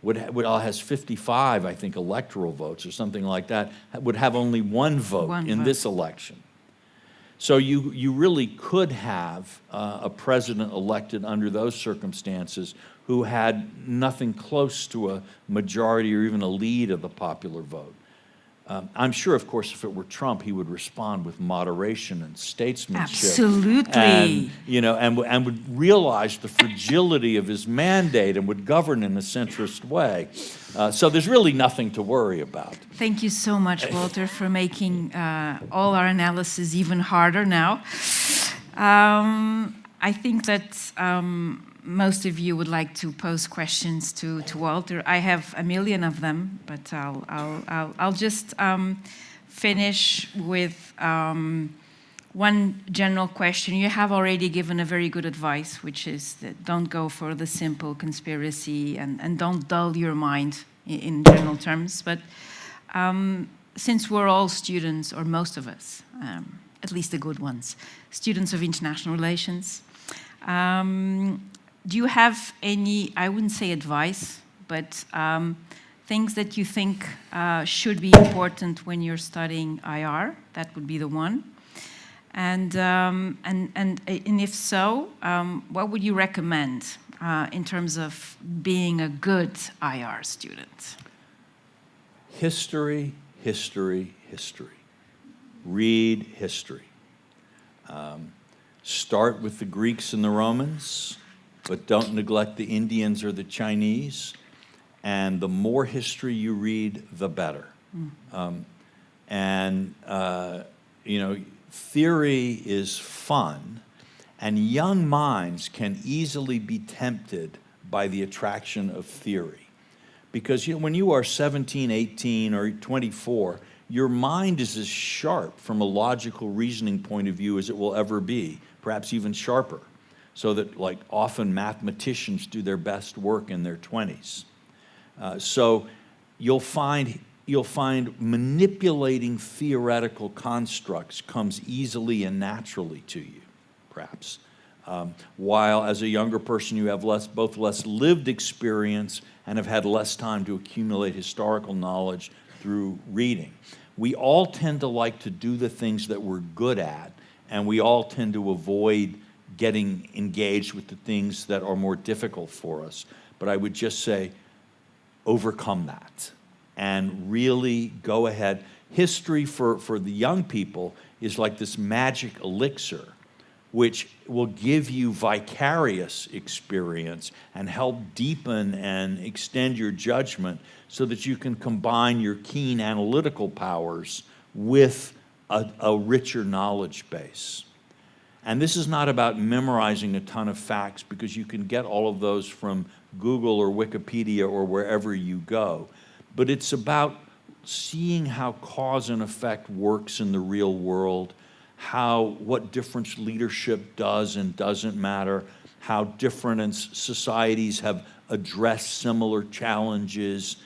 has 55, I think, electoral votes or something like that, would have only one vote in this election. So you really could have a president elected under those circumstances who had nothing close to a majority or even a lead of the popular vote. I'm sure, of course, if it were Trump, he would respond with moderation and statesmanship. Absolutely. And would realize the fragility of his mandate and would govern in a centrist way. So there's really nothing to worry about. Thank you so much, Walter, for making all our analysis even harder now. I think that most of you would like to pose questions to Walter. I have a million of them, but I'll just finish with one general question. You have already given a very good advice, which is that don't go for the simple conspiracy and don't dull your mind in general terms. But since we're all students, or most of us, at least the good ones, students of international relations, do you have any, I wouldn't say advice, but things that you think should be important when you're studying IR? That would be the one. And if so, what would you recommend in terms of being a good IR student? History, history, history. Read history. Start with the Greeks and the Romans, but don't neglect the Indians or the Chinese. and the more history you read, the better. Theory is fun, and young minds can easily be tempted by the attraction of theory. Because when you are 17, 18, or 24, your mind is as sharp from a logical reasoning point of view as it will ever be, perhaps even sharper. So that, like, often mathematicians do their best work in their 20s. So you'll find manipulating theoretical constructs comes easily and naturally to you, perhaps. While as a younger person you have both less lived experience and have had less time to accumulate historical knowledge through reading. We all tend to like to do the things that we're good at, and we all tend to avoid getting engaged with the things that are more difficult for us. But I would just say, overcome that and really go ahead. History for the young people is like this magic elixir, which will give you vicarious experience and help deepen and extend your judgment so that you can combine your keen analytical powers with a richer knowledge base. And this is not about memorizing a ton of facts, because you can get all of those from Google or Wikipedia or wherever you go. But it's about seeing how cause and effect works in the real world, what difference leadership does and doesn't matter, how different societies have addressed similar challenges.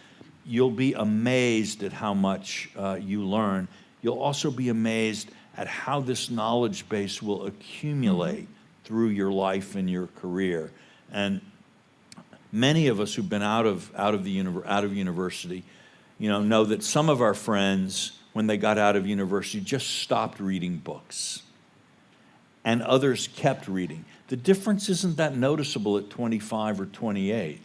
You'll be amazed at how much you learn. You'll also be amazed at how this knowledge base will accumulate through your life and your career. And many of us who've been out of university, know that some of our friends, when they got out of university, just stopped reading books, and others kept reading. The difference isn't that noticeable at 25 or 28,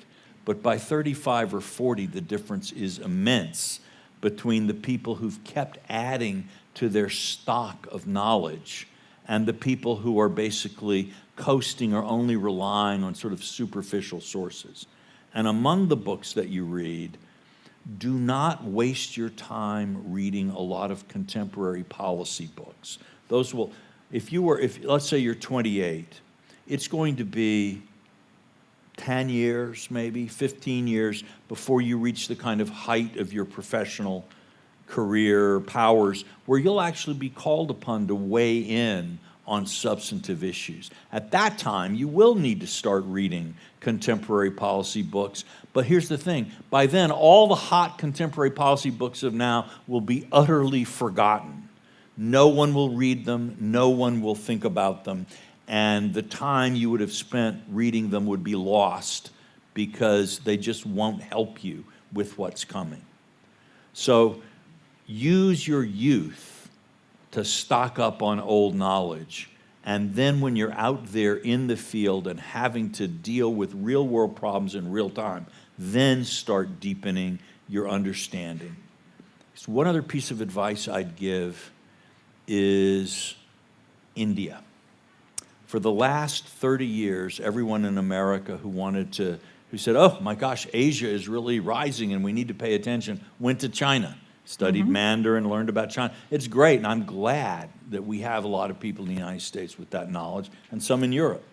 but by 35 or 40, the difference is immense between the people who've kept adding to their stock of knowledge and the people who are basically coasting or only relying on sort of superficial sources. And among the books that you read, do not waste your time reading a lot of contemporary policy books. Those will, let's say you're 28, it's going to be 10 years, maybe 15 years before you reach the kind of height of your professional career powers where you'll actually be called upon to weigh in on substantive issues. At that time, you will need to start reading contemporary policy books. But here's the thing, by then, all the hot contemporary policy books of now will be utterly forgotten. No one will read them, no one will think about them, and the time you would have spent reading them would be lost because they just won't help you with what's coming. So use your youth to stock up on old knowledge, and then when you're out there in the field and having to deal with real world problems in real time, then start deepening your understanding. So one other piece of advice I'd give is India. For the last 30 years, everyone in America who said, oh my gosh, Asia is really rising and we need to pay attention, went to China, studied Mandarin, learned about China. It's great, and I'm glad that we have a lot of people in the United States with that knowledge, and some in Europe.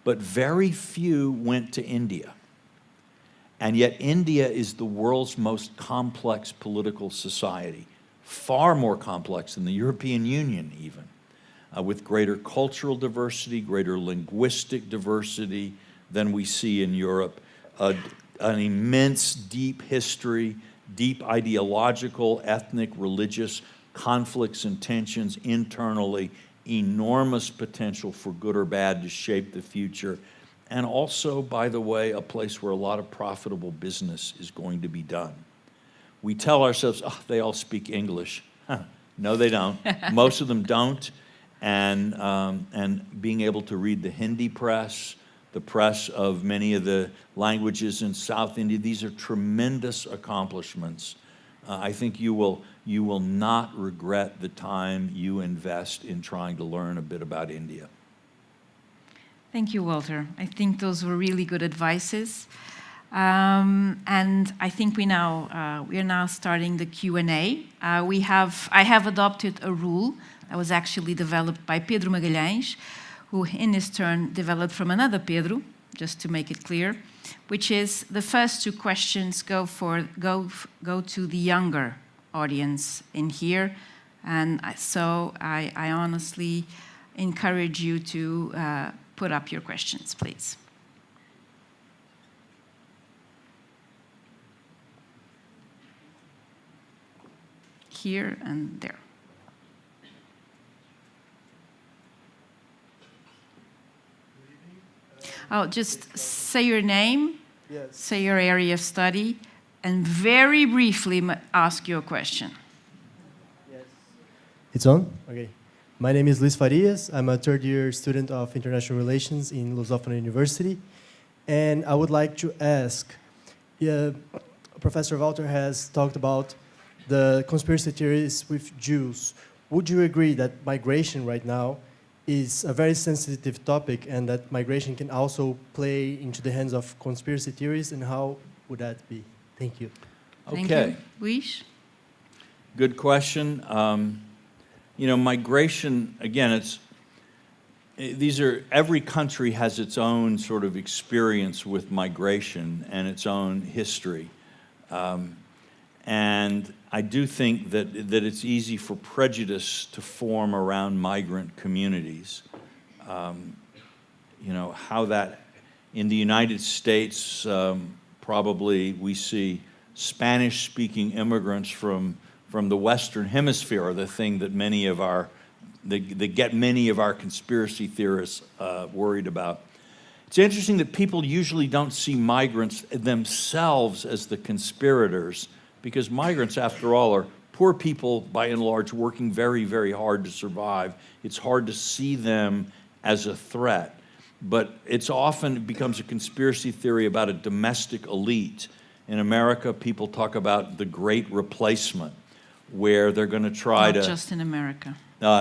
But very few went to India. And yet India is the world's most complex political society, far more complex than the European Union even, with greater cultural diversity, greater linguistic diversity than we see in Europe, an immense deep history, deep ideological, ethnic, religious conflicts and tensions internally, enormous potential for good or bad to shape the future, and also, by the way, a place where a lot of profitable business is going to be done. We tell ourselves, oh, they all speak English. No, they don't. Most of them don't. And being able to read the Hindi press, the press of many of the languages in South India, these are tremendous accomplishments. I think you will not regret the time you invest in trying to learn a bit about India. Thank you, Walter. I think those were really good advices. And I think we are now starting the Q&A. I have adopted a rule that was actually developed by Pedro Magalhães, who in his turn developed from another Pedro, just to make it clear, which is the first two questions go to the younger audience in here. And so I honestly encourage you to put up your questions, please. Here and there. Oh, just say your name, yes. Say your area of study, and very briefly ask your question. Yes. It's on? Okay. My name is Luis Farias. I'm a third-year student of International Relations in Luso-Americana University. And I would like to ask, Professor Walter has talked about the conspiracy theories with Jews. Would you agree that migration right now is a very sensitive topic and that migration can also play into the hands of conspiracy theories, and how would that be? Thank you. Okay. Thank you. Luis? Good question. Migration, again, every country has its own sort of experience with migration and its own history. And I do think that it's easy for prejudice to form around migrant communities. How that, in the United States, probably we see Spanish-speaking immigrants from the Western Hemisphere are the thing that get many of our conspiracy theorists worried about. It's interesting that people usually don't see migrants themselves as the conspirators, because migrants, after all, are poor people, by and large, working very, very hard to survive. It's hard to see them as a threat. But it becomes a conspiracy theory about a domestic elite. In America, people talk about the Great Replacement, where they're going to try to... Not just in America.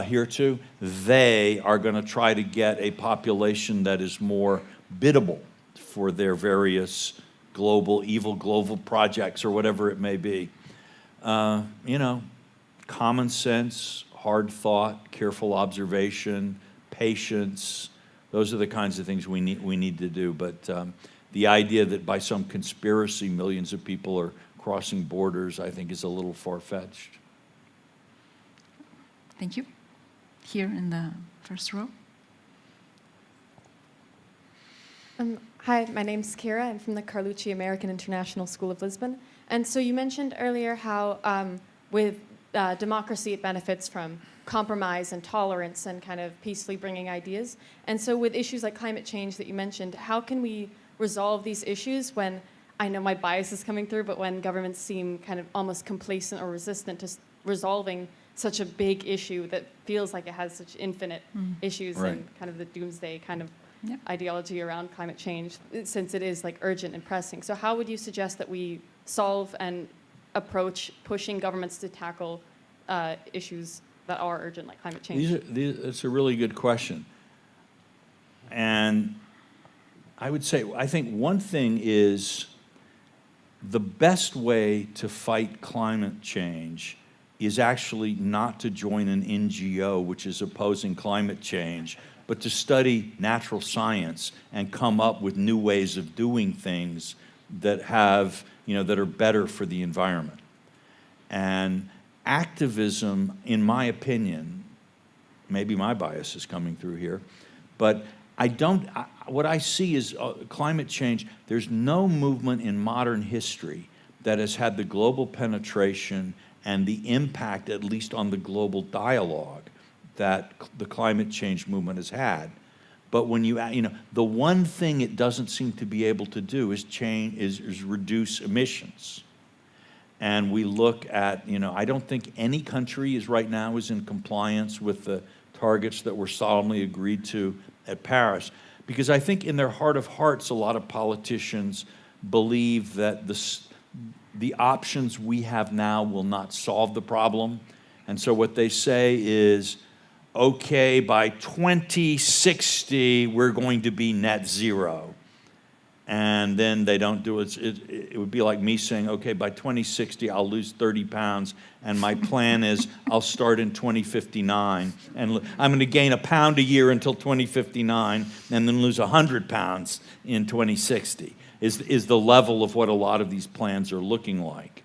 Here too, they are going to try to get a population that is more biddable for their various evil global projects or whatever it may be. Common sense, hard thought, careful observation, patience, those are the kinds of things we need to do. But the idea that by some conspiracy millions of people are crossing borders, I think is a little far-fetched. Thank you. Here in the first row. Hi, my name's Kira. I'm from the Carlucci American International School of Lisbon. And so you mentioned earlier how with democracy it benefits from compromise and tolerance and kind of peacefully bringing ideas. And so with issues like climate change that you mentioned, how can we resolve these issues when, I know my bias is coming through, but when governments seem kind of almost complacent or resistant to resolving such a big issue that feels like it has such infinite issues, right, and kind of the doomsday kind of ideology around climate change, since it is like urgent and pressing. So how would you suggest that we solve and approach pushing governments to tackle issues that are urgent, like climate change? It's a really good question. And I would say, I think one thing is the best way to fight climate change is actually not to join an NGO which is opposing climate change, but to study natural science and come up with new ways of doing things that have, that are better for the environment. And activism, in my opinion, maybe my bias is coming through here, but what I see is climate change. There's no movement in modern history that has had the global penetration and the impact, at least on the global dialogue, that the climate change movement has had. But when the one thing it doesn't seem to be able to do is reduce emissions. And we look at, I don't think any country right now is in compliance with the targets that were solemnly agreed to at Paris. Because I think in their heart of hearts, a lot of politicians believe that the options we have now will not solve the problem. And so what they say is, okay, by 2060, we're going to be net zero. and then they don't do it. It would be like me saying, okay, by 2060, I'll lose 30 pounds, and my plan is I'll start in 2059, and I'm going to gain a pound a year until 2059, and then lose 100 pounds in 2060, is the level of what a lot of these plans are looking like.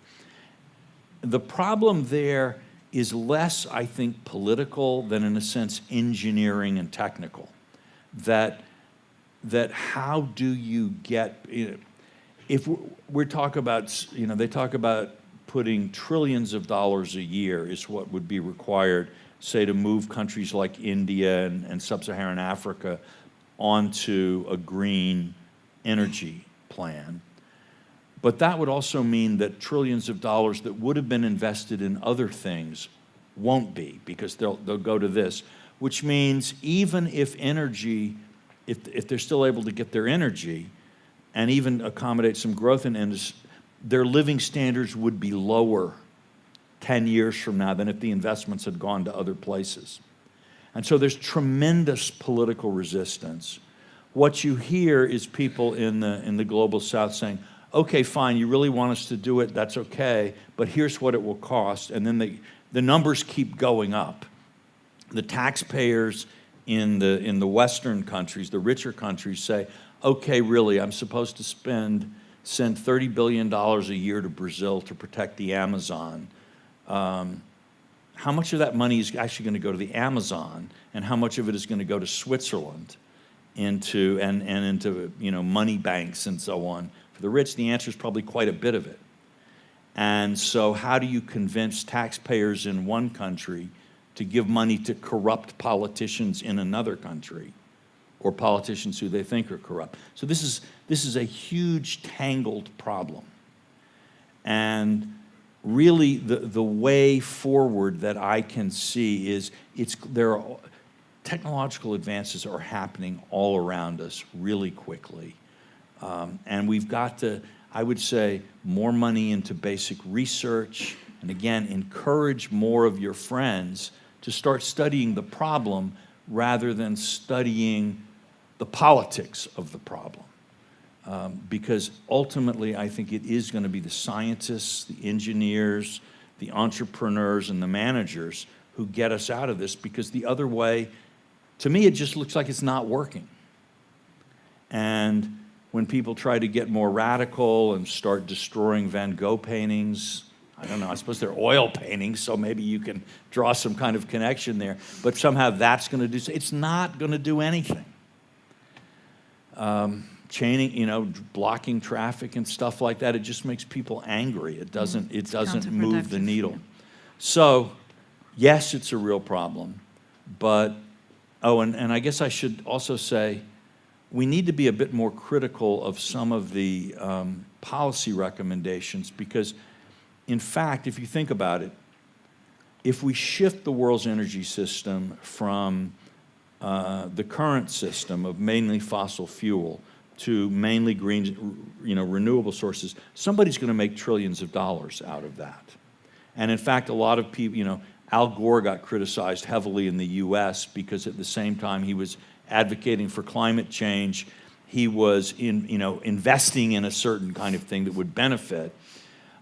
The problem there is less, I think, political than, in a sense, engineering and technical. That how do you get, if we're talking about, they talk about putting trillions of dollars a year is what would be required, say, to move countries like India and sub-Saharan Africa onto a green energy plan. But that would also mean that trillions of dollars that would have been invested in other things won't be, because they'll go to this, which means even if energy, if they're still able to get their energy and even accommodate some growth in industry, their living standards would be lower 10 years from now than if the investments had gone to other places. And so there's tremendous political resistance. What you hear is people in the global south saying, okay, fine, you really want us to do it, that's okay, but here's what it will cost. And then the numbers keep going up. The taxpayers in the Western countries, the richer countries, say, okay, really, I'm supposed to send $30 billion a year to Brazil to protect the Amazon. How much of that money is actually going to go to the Amazon, and how much of it is going to go to Switzerland into money banks and so on? For the rich, the answer is probably quite a bit of it. And so how do you convince taxpayers in one country to give money to corrupt politicians in another country, or politicians who they think are corrupt? So this is a huge tangled problem. And really the way forward that I can see is technological advances are happening all around us really quickly. And we've got to, I would say, more money into basic research, and again, encourage more of your friends to start studying the problem rather than studying the politics of the problem. Because ultimately, I think it is going to be the scientists, the engineers, the entrepreneurs, and the managers who get us out of this, because the other way, to me, it just looks like it's not working. And when people try to get more radical and start destroying Van Gogh paintings, I don't know, I suppose they're oil paintings, so maybe you can draw some kind of connection there, but somehow that's going to do, it's not going to do anything. Chaining, blocking traffic and stuff like that, it just makes people angry. It doesn't move the needle. So, yes, it's a real problem, but, and I guess I should also say, we need to be a bit more critical of some of the policy recommendations, because in fact, if you think about it, if we shift the world's energy system from the current system of mainly fossil fuel to mainly green, renewable sources, somebody's going to make trillions of dollars out of that. And in fact, a lot of people, Al Gore got criticized heavily in the US because at the same time he was advocating for climate change, he was investing in a certain kind of thing that would benefit.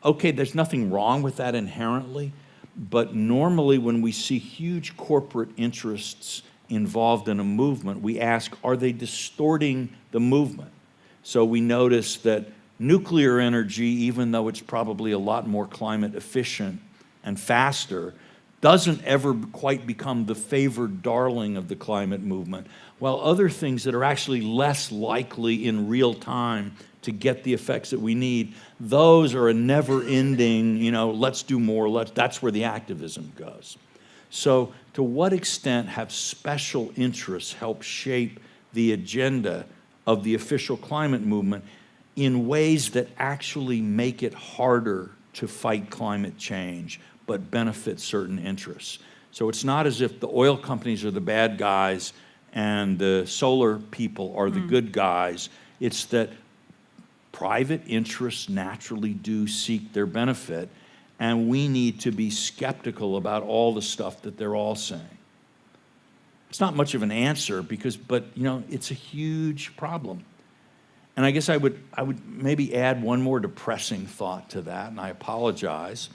Okay, there's nothing wrong with that inherently, but normally when we see huge corporate interests involved in a movement, we ask, are they distorting the movement? So we notice that nuclear energy, even though it's probably a lot more climate efficient and faster, doesn't ever quite become the favored darling of the climate movement, while other things that are actually less likely in real time to get the effects that we need, those are a never-ending, let's do more, that's where the activism goes. So to what extent have special interests helped shape the agenda of the official climate movement in ways that actually make it harder to fight climate change, but benefit certain interests? So it's not as if the oil companies are the bad guys and the solar people are the good guys. It's that private interests naturally do seek their benefit, and we need to be skeptical about all the stuff that they're all saying. It's not much of an answer but it's a huge problem. And I guess I would maybe add one more depressing thought to that, and I apologize,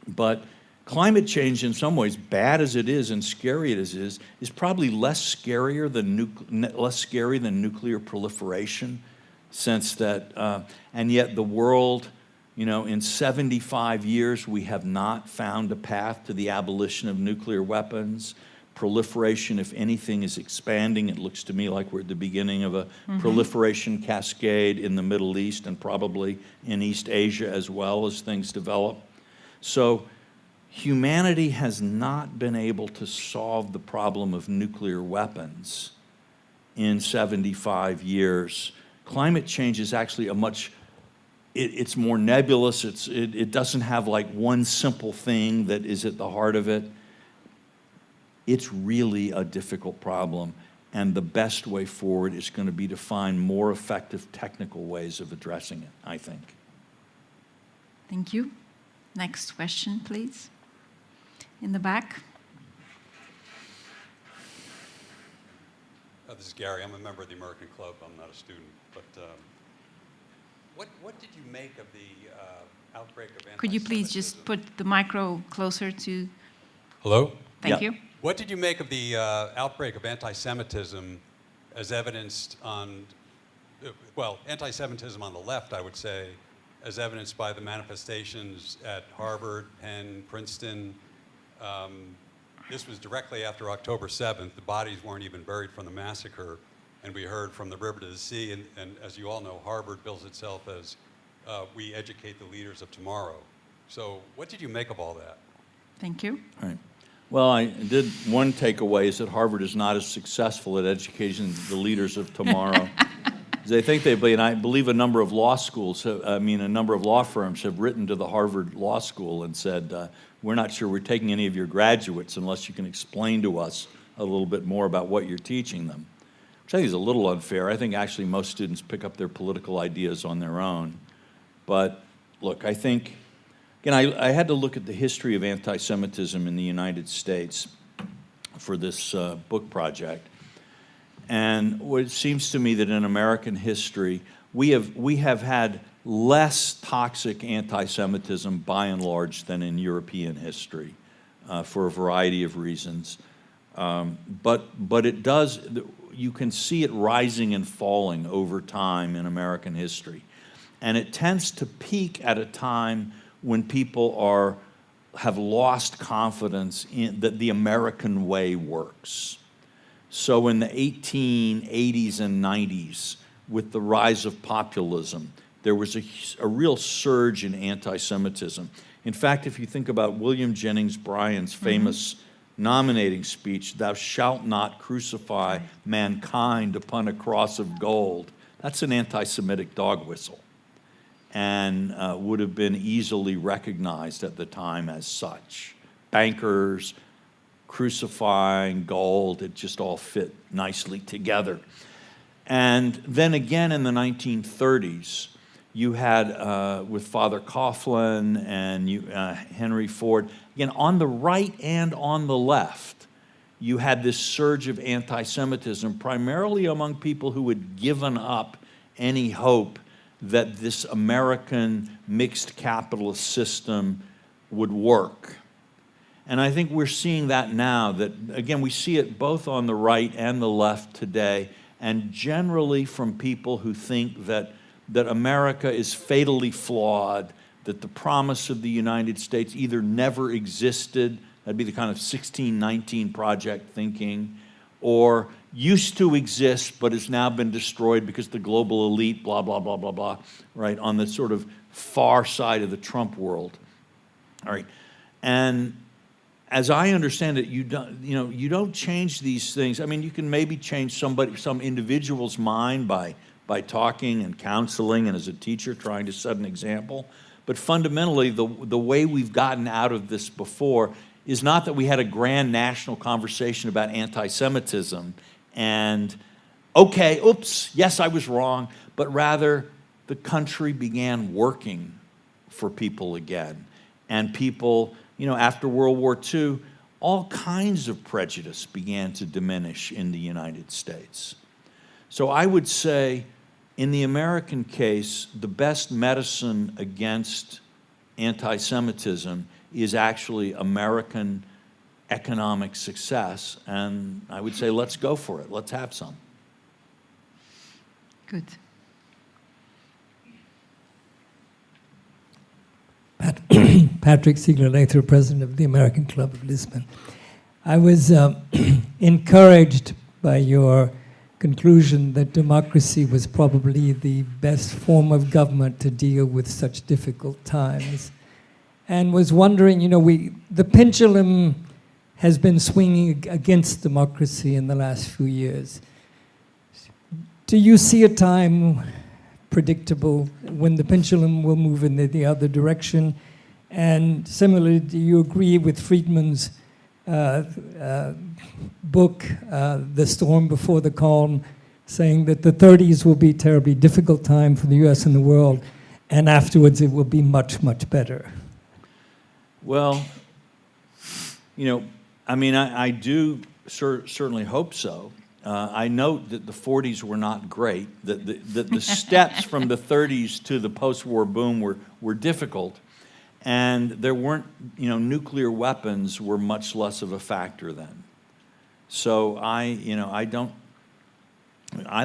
but climate change in some ways, bad as it is and scary as it is probably less scary than nuclear proliferation, since that, and yet the world, you know, in 75 years, we have not found a path to the abolition of nuclear weapons. Proliferation, if anything, is expanding. It looks to me like we're at the beginning of a proliferation cascade in the Middle East and probably in East Asia as well as things develop. So humanity has not been able to solve the problem of nuclear weapons in 75 years. Climate change is actually a much, it's more nebulous. It doesn't have like one simple thing that is at the heart of it. It's really a difficult problem, and the best way forward is going to be to find more effective technical ways of addressing it, I think. Thank you. Next question, please. In the back. This is Gary. I'm a member of the American Club. I'm not a student. But what did you make of the outbreak of anti-Semitism? Could you please just put the micro closer to... Hello? Thank Yeah. you. What did you make of the outbreak of anti-Semitism as evidenced on, well, anti-Semitism on the left, I would say, as evidenced by the manifestations at Harvard, Penn, Princeton? This was directly after October 7th. The bodies weren't even buried from the massacre, and we heard from the river to the sea, and as you all know, Harvard bills itself as we educate the leaders of tomorrow. So what did you make of all that? Thank you. All right. Well, one takeaway is that Harvard is not as successful at educating the leaders of tomorrow. They think they've been, I believe a number of law schools, a number of law firms have written to the Harvard Law School and said, we're not sure we're taking any of your graduates unless you can explain to us a little bit more about what you're teaching them, which I think is a little unfair. I think actually most students pick up their political ideas on their own. But look, I think, again, I had to look at the history of anti-Semitism in the United States for this book project. And it seems to me that in American history, we have had less toxic anti-Semitism by and large than in European history for a variety of reasons. But it does, you can see it rising and falling over time in American history. And it tends to peak at a time when people have lost confidence in that the American way works. So in the 1880s and 90s, with the rise of populism, there was a real surge in anti-Semitism. In fact, if you think about William Jennings Bryan's famous nominating speech, "Thou shalt not crucify mankind upon a cross of gold," that's an anti-Semitic dog whistle, and would have been easily recognized at the time as such. Bankers, crucifying, gold, it just all fit nicely together. And then again in the 1930s, you had with Father Coughlin and Henry Ford, again, on the right and on the left, you had this surge of anti-Semitism, primarily among people who had given up any hope that this American mixed capitalist system would work. And I think we're seeing that now, that, again, we see it both on the right and the left today, and generally from people who think that America is fatally flawed, that the promise of the United States either never existed, that'd be the kind of 1619 Project thinking, or used to exist but has now been destroyed because the global elite, blah, blah, blah, blah, blah, right, on the sort of far side of the Trump world. All right. And as I understand it, you don't change these things. I mean, you can maybe change some individual's mind by talking and counseling and as a teacher trying to set an example. But fundamentally, the way we've gotten out of this before is not that we had a grand national conversation about anti-Semitism and, okay, oops, yes, I was wrong, but rather the country began working for people again. And people, after World War II, all kinds of prejudice began to diminish in the United States. So I would say In the American case, the best medicine against anti-Semitism is actually American economic success, and I would say let's go for it. Let's have some. Good. Patrick Ciclo, president of the American Club of Lisbon. I was encouraged by your conclusion that democracy was probably the best form of government to deal with such difficult times, and was wondering, the pendulum has been swinging against democracy in the last few years. Do you see a time predictable when the pendulum will move in the other direction? And similarly, do you agree with Friedman's book, The Storm Before the Calm, saying that the 30s will be a terribly difficult time for the US and the world, and afterwards it will be much, much better? Well, I do certainly hope so. I note that the 40s were not great, that the steps from the 30s to the post-war boom were difficult, and there weren't, nuclear weapons were much less of a factor then. So I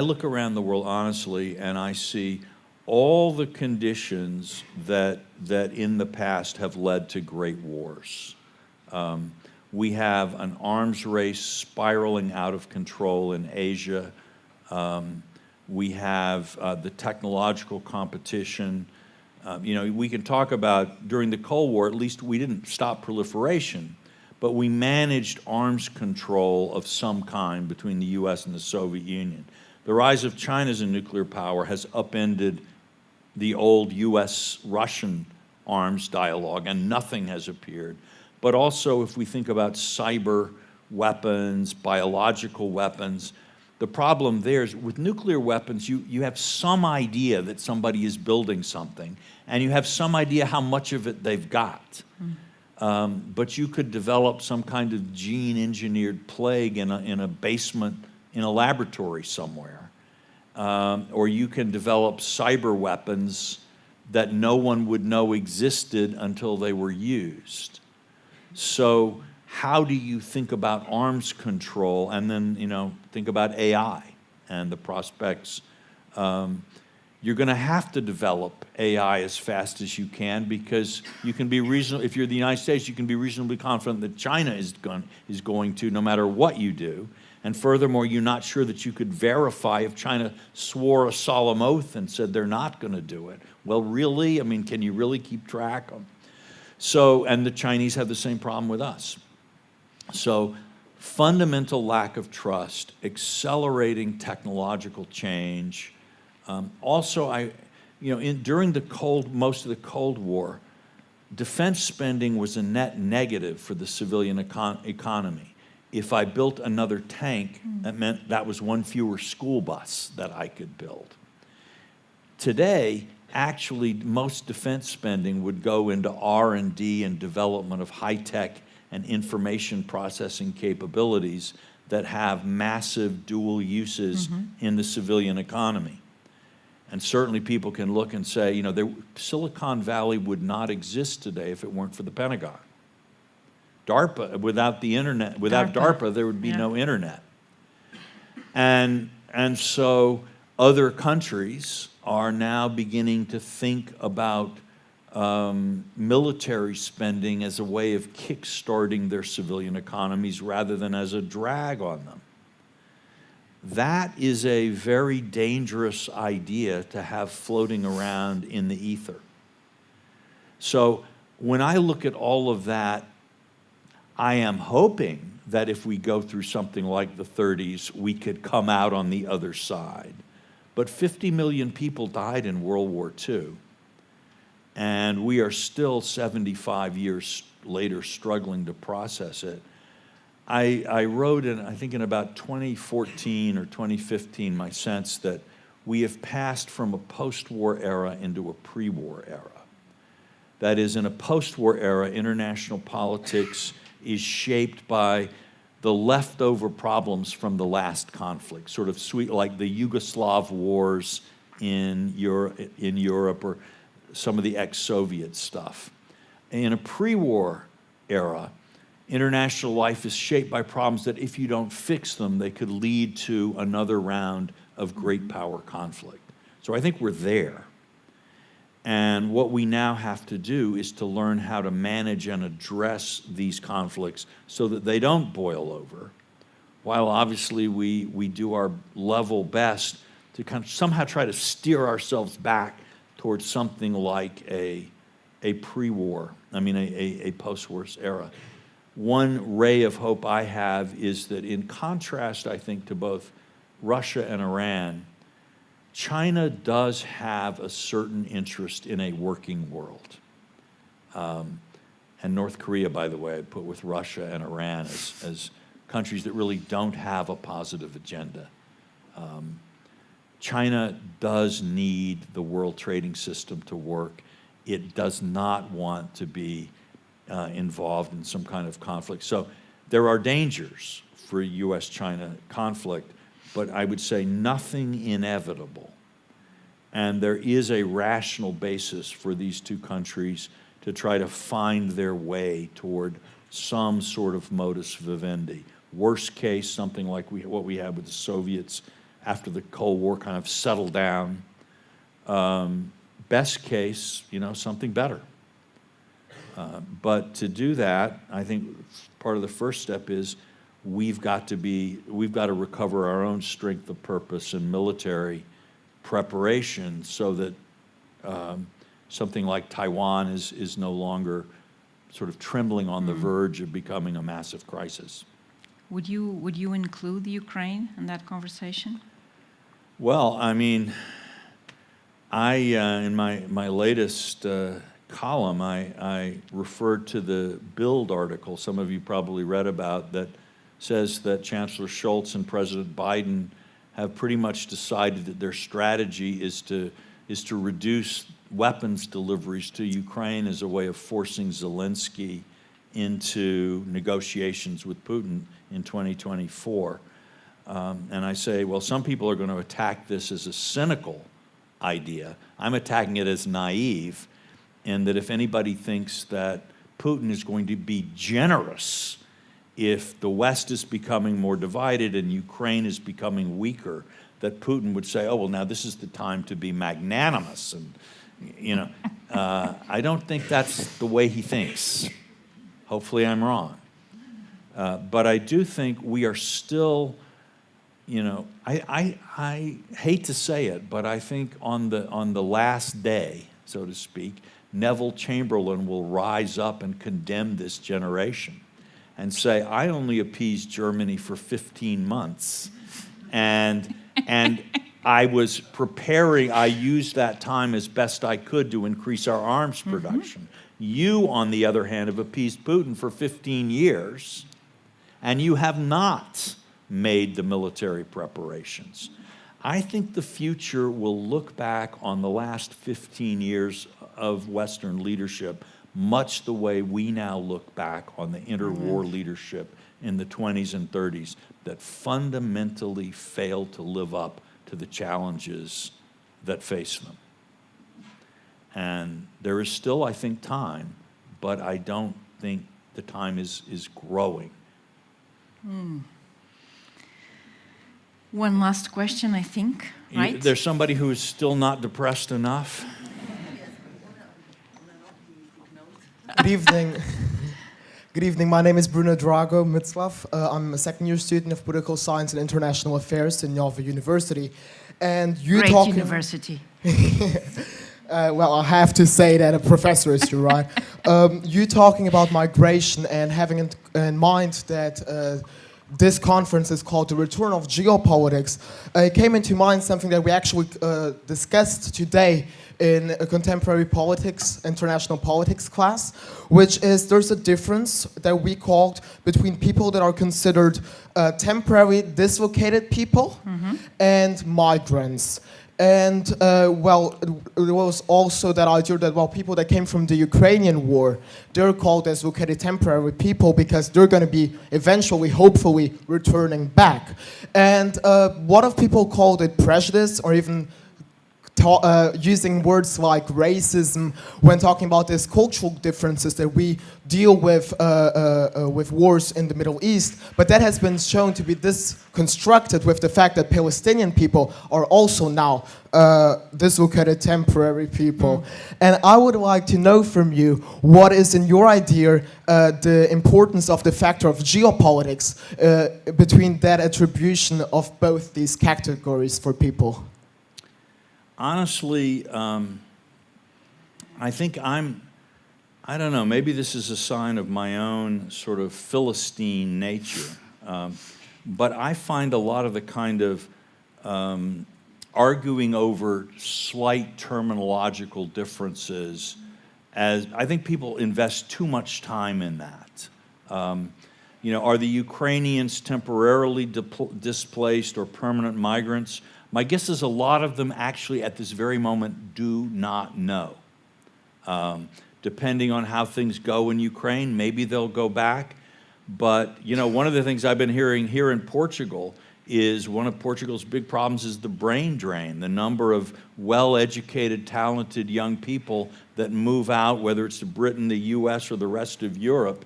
look around the world honestly, and I see all the conditions that in the past have led to great wars. We have an arms race spiraling out of control in Asia. We have the technological competition. We can talk about during the Cold War, at least we didn't stop proliferation, but we managed arms control of some kind between the US and the Soviet Union. The rise of China as a nuclear power has upended the old US-Russian arms dialogue, and nothing has appeared. But also, if we think about cyber weapons, biological weapons, the problem there is with nuclear weapons, you have some idea that somebody is building something, and you have some idea how much of it they've got. But you could develop some kind of gene-engineered plague in a basement in a laboratory somewhere. Or you can develop cyber weapons that no one would know existed until they were used. So how do you think about arms control and then, think about AI and the prospects? You're going to have to develop AI as fast as you can, because you can be reasonable. If you're the United States, you can be reasonably confident that China is going to, no matter what you do. And furthermore, you're not sure that you could verify if China swore a solemn oath and said they're not going to do it. Well, really? Can you really keep track of? So, and the Chinese have the same problem with us. So, fundamental lack of trust, accelerating technological change. Also, during most of the Cold War, defense spending was a net negative for the civilian economy. If I built another tank, that meant that was one fewer school bus that I could build. Today, actually, most defense spending would go into R&D and development of high-tech and information processing capabilities that have massive dual uses in the civilian economy. And certainly people can look and say, Silicon Valley would not exist today if it weren't for the Pentagon. DARPA, without the internet, without DARPA, there would be no internet. And so other countries are now beginning to think about military spending as a way of kickstarting their civilian economies rather than as a drag on them. That is a very dangerous idea to have floating around in the ether. So when I look at all of that, I am hoping that if we go through something like the 30s, we could come out on the other side. But 50 million people died in World War II, and we are still 75 years later struggling to process it. I wrote I think in about 2014 or 2015, my sense that we have passed from a post-war era into a pre-war era. That is, in a post-war era, international politics is shaped by the leftover problems from the last conflict, sort of like the Yugoslav wars in Europe or some of the ex-Soviet stuff. In a pre-war era, international life is shaped by problems that if you don't fix them, they could lead to another round of great power conflict. So I think we're there. And what we now have to do is to learn how to manage and address these conflicts so that they don't boil over, while obviously we do our level best to kind of somehow try to steer ourselves back towards something like a pre-war, a post-war era. One ray of hope I have is that in contrast, I think, to both Russia and Iran, China does have a certain interest in a working world. And North Korea, by the way, I put with Russia and Iran as countries that really don't have a positive agenda. China does need the world trading system to work. It does not want to be involved in some kind of conflict. So there are dangers for U.S.-China conflict, but I would say nothing inevitable. And there is a rational basis for these two countries to try to find their way toward some sort of modus vivendi. Worst case, something like what we had with the Soviets after the Cold War kind of settled down. Best case, something better. But to do that, I think part of the first step is we've got to recover our own strength of purpose and military preparation so that something like Taiwan is no longer sort of trembling on the verge of becoming a massive crisis. Would you include the Ukraine in that conversation? Well, in my latest column, I referred to the Bild article some of you probably read about that says that Chancellor Scholz and President Biden have pretty much decided that their strategy is to reduce weapons deliveries to Ukraine as a way of forcing Zelensky into negotiations with Putin in 2024. And I say, well, some people are going to attack this as a cynical idea. I'm attacking it as naive, and that if anybody thinks that Putin is going to be generous if the West is becoming more divided and Ukraine is becoming weaker, that Putin would say, oh, well, now this is the time to be magnanimous. And, I don't think that's the way he thinks. Hopefully I'm wrong. But I do think we are still, I hate to say it, but I think on the last day, so to speak, Neville Chamberlain will rise up and condemn this generation and say, I only appeased Germany for 15 months. And I was preparing, I used that time as best I could to increase our arms production. You, on the other hand, have appeased Putin for 15 years, and you have not made the military preparations. I think the future will look back on the last 15 years of Western leadership much the way we now look back on the interwar leadership in the 20s and 30s that fundamentally failed to live up to the challenges that face them. And there is still, I think, time, but I don't think the time is growing. One last question, I think, right? There's somebody who is still not depressed enough. Good evening. Good evening. My name is Bruno Drago Mitzlav. I'm a second-year student of Political Science and International Affairs in Nova University. And you Great talking... university. Well, I have to say that a professor is true, right? You talking about migration and having in mind that this conference is called The Return of Geopolitics. It came into mind something that we actually discussed today in a contemporary politics, international politics class, which is there's a difference that we called between people that are considered temporary dislocated people and migrants. And, well, there was also that idea that, well, people that came from the Ukrainian war, they're called as located temporary people because they're going to be eventually, hopefully, returning back. And what if people called it prejudice or even using words like racism when talking about these cultural differences that we deal with wars in the Middle East, but that has been shown to be disconstructed with the fact that Palestinian people are also now dislocated temporary people. And I would like to know from you, what is in your idea the importance of the factor of geopolitics between that attribution of both these categories for people? Honestly, I think I don't know, maybe this is a sign of my own sort of Philistine nature, but I find a lot of the kind of arguing over slight terminological differences as, I think people invest too much time in that. You know, are the Ukrainians temporarily displaced or permanent migrants? My guess is a lot of them actually at this very moment do not know. Depending on how things go in Ukraine, maybe they'll go back. But, you know, one of the things I've been hearing here in Portugal is one of Portugal's big problems is the brain drain, the number of well-educated, talented young people that move out, whether it's to Britain, the US, or the rest of Europe.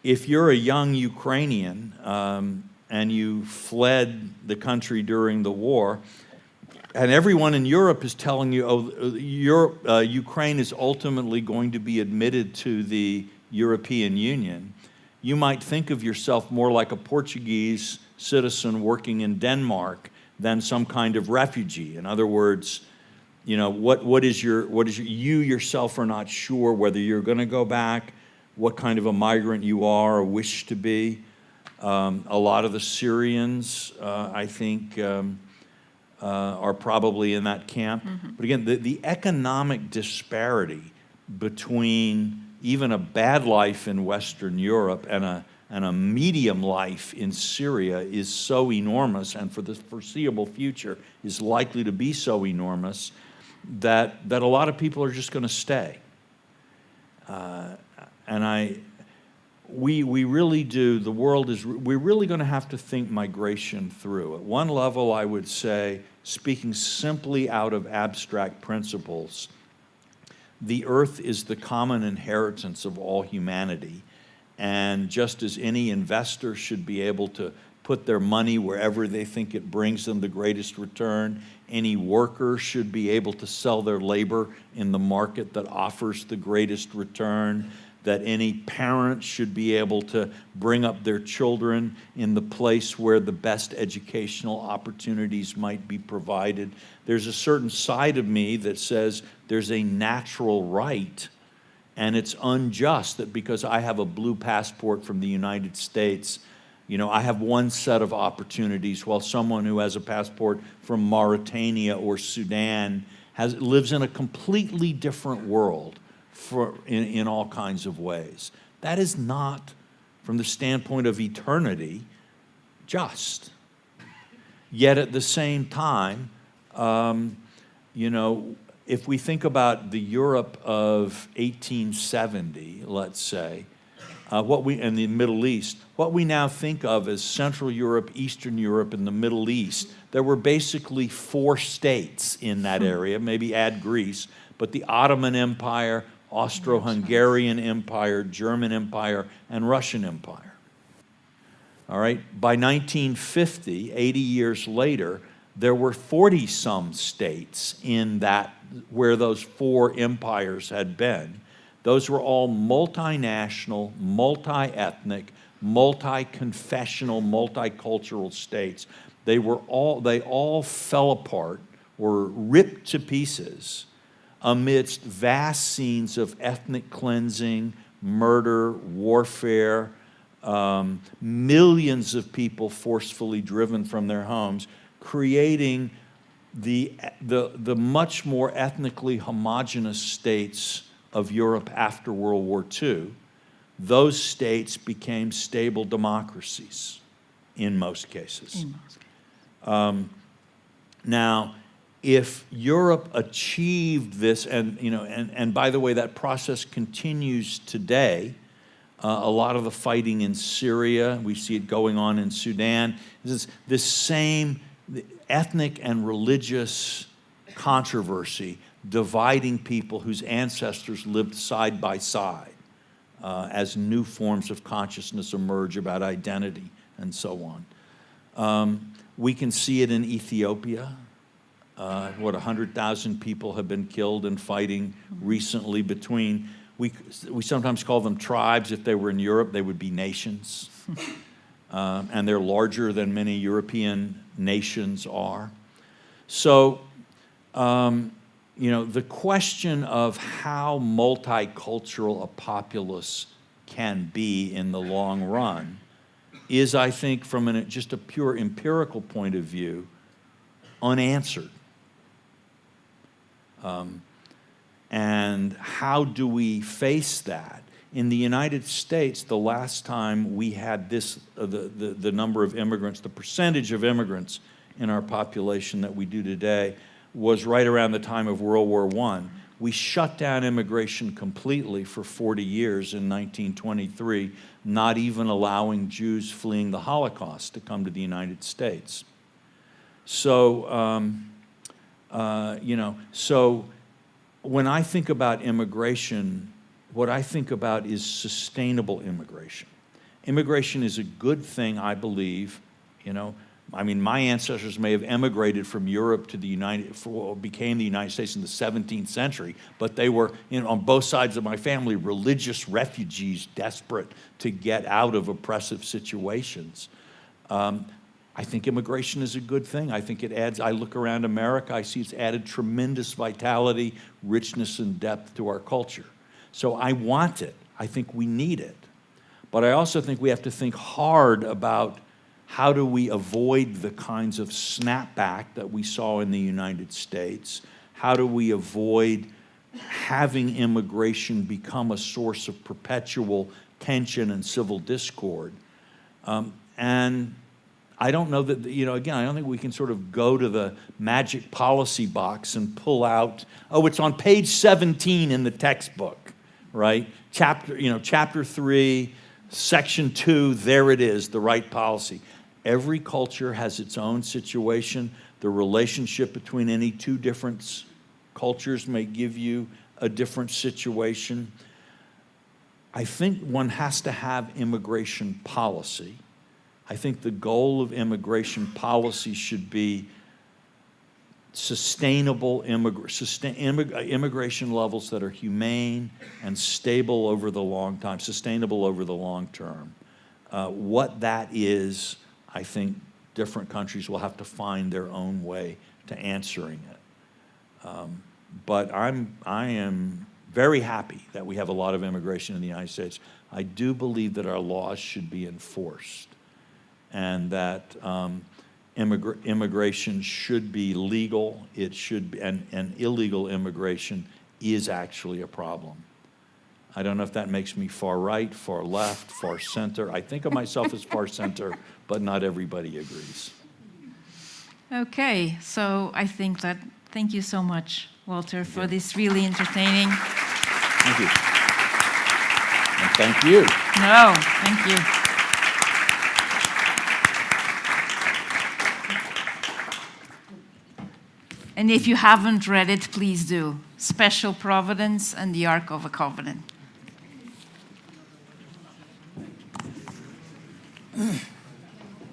If you're a young Ukrainian and you fled the country during the war, and everyone in Europe is telling you, oh, Ukraine is ultimately going to be admitted to the European Union, you might think of yourself more like a Portuguese citizen working in Denmark than some kind of refugee. In other words, you know, you yourself are not sure whether you're going to go back, what kind of a migrant you are or wish to be. A lot of the Syrians, I think, are probably in that camp. But again, the economic disparity between even a bad life in Western Europe and a medium life in Syria is so enormous, and for the foreseeable future is likely to be so enormous, that a lot of people are just going to stay. We really do, the world is, we're really going to have to think migration through. At one level, I would say, speaking simply out of abstract principles, the earth is the common inheritance of all humanity. And just as any investor should be able to put their money wherever they think it brings them the greatest return, any worker should be able to sell their labor in the market that offers the greatest return, that any parent should be able to bring up their children in the place where the best educational opportunities might be provided. There's a certain side of me that says there's a natural right, and it's unjust that because I have a blue passport from the United States, you know, I have one set of opportunities while someone who has a passport from Mauritania or Sudan lives in a completely different world. In all kinds of ways. That is not, from the standpoint of eternity, just. Yet at the same time, you know, if we think about the Europe of 1870, let's say, and the Middle East, what we now think of as Central Europe, Eastern Europe, and the Middle East, there were basically 4 states in that area, maybe add Greece, but the Ottoman Empire, Austro-Hungarian Empire, German Empire, and Russian Empire. All right, by 1950, 80 years later, there were 40-some states in that, where those 4 empires had been. Those were all multinational, multi-ethnic, multi-confessional, multicultural states. They all fell apart, were ripped to pieces, amidst vast scenes of ethnic cleansing, murder, warfare, millions of people forcefully driven from their homes, creating the much more ethnically homogeneous states of Europe after World War II. Those states became stable democracies in most cases. Now, if Europe achieved this, and you know, and by the way, that process continues today. A lot of the fighting in Syria, we see it going on in Sudan. This same ethnic and religious controversy dividing people whose ancestors lived side by side as new forms of consciousness emerge about identity and so on. We can see it in Ethiopia. 100,000 people have been killed in fighting recently between, we sometimes call them tribes. If they were in Europe, they would be nations. And they're larger than many European nations are. So, the question of how multicultural a populace can be in the long run is, I think, from just a pure empirical point of view, unanswered. And how do we face that? In the United States, the last time we had this, the number of immigrants, the percentage of immigrants in our population that we do today was right around the time of World War I. We shut down immigration completely for 40 years in 1923, not even allowing Jews fleeing the Holocaust to come to the United States. So, so when I think about immigration, what I think about is sustainable immigration. Immigration is a good thing, I believe. My ancestors may have emigrated from Europe to became the United States in the 17th century, but they were, on both sides of my family, religious refugees desperate to get out of oppressive situations. I think immigration is a good thing. I think it adds, I look around America, I see it's added tremendous vitality, richness, and depth to our culture. So I want it. I think we need it. But I also think we have to think hard about how do we avoid the kinds of snapback that we saw in the United States? How do we avoid having immigration become a source of perpetual tension and civil discord? And I don't know that, again, I don't think we can sort of go to the magic policy box and pull out, it's on page 17 in the textbook, right? Chapter 3, section 2, there it is, the right policy. Every culture has its own situation. The relationship between any two different cultures may give you a different situation. I think one has to have immigration policy. I think the goal of immigration policy should be sustainable immigration levels that are humane and stable over the long time, sustainable over the long term. What that is, I think different countries will have to find their own way to answering it. But I am very happy that we have a lot of immigration in the United States. I do believe that our laws should be enforced and that immigration should be legal. It should be, and illegal immigration is actually a problem. I don't know if that makes me far right, far left, far center. I think of myself as far center, but not everybody agrees. Okay, so I think that, thank you so much, Walter, for this really entertaining. Thank you. And thank you. No, thank you. And if you haven't read it, please do. Special Providence and the Ark of a Covenant.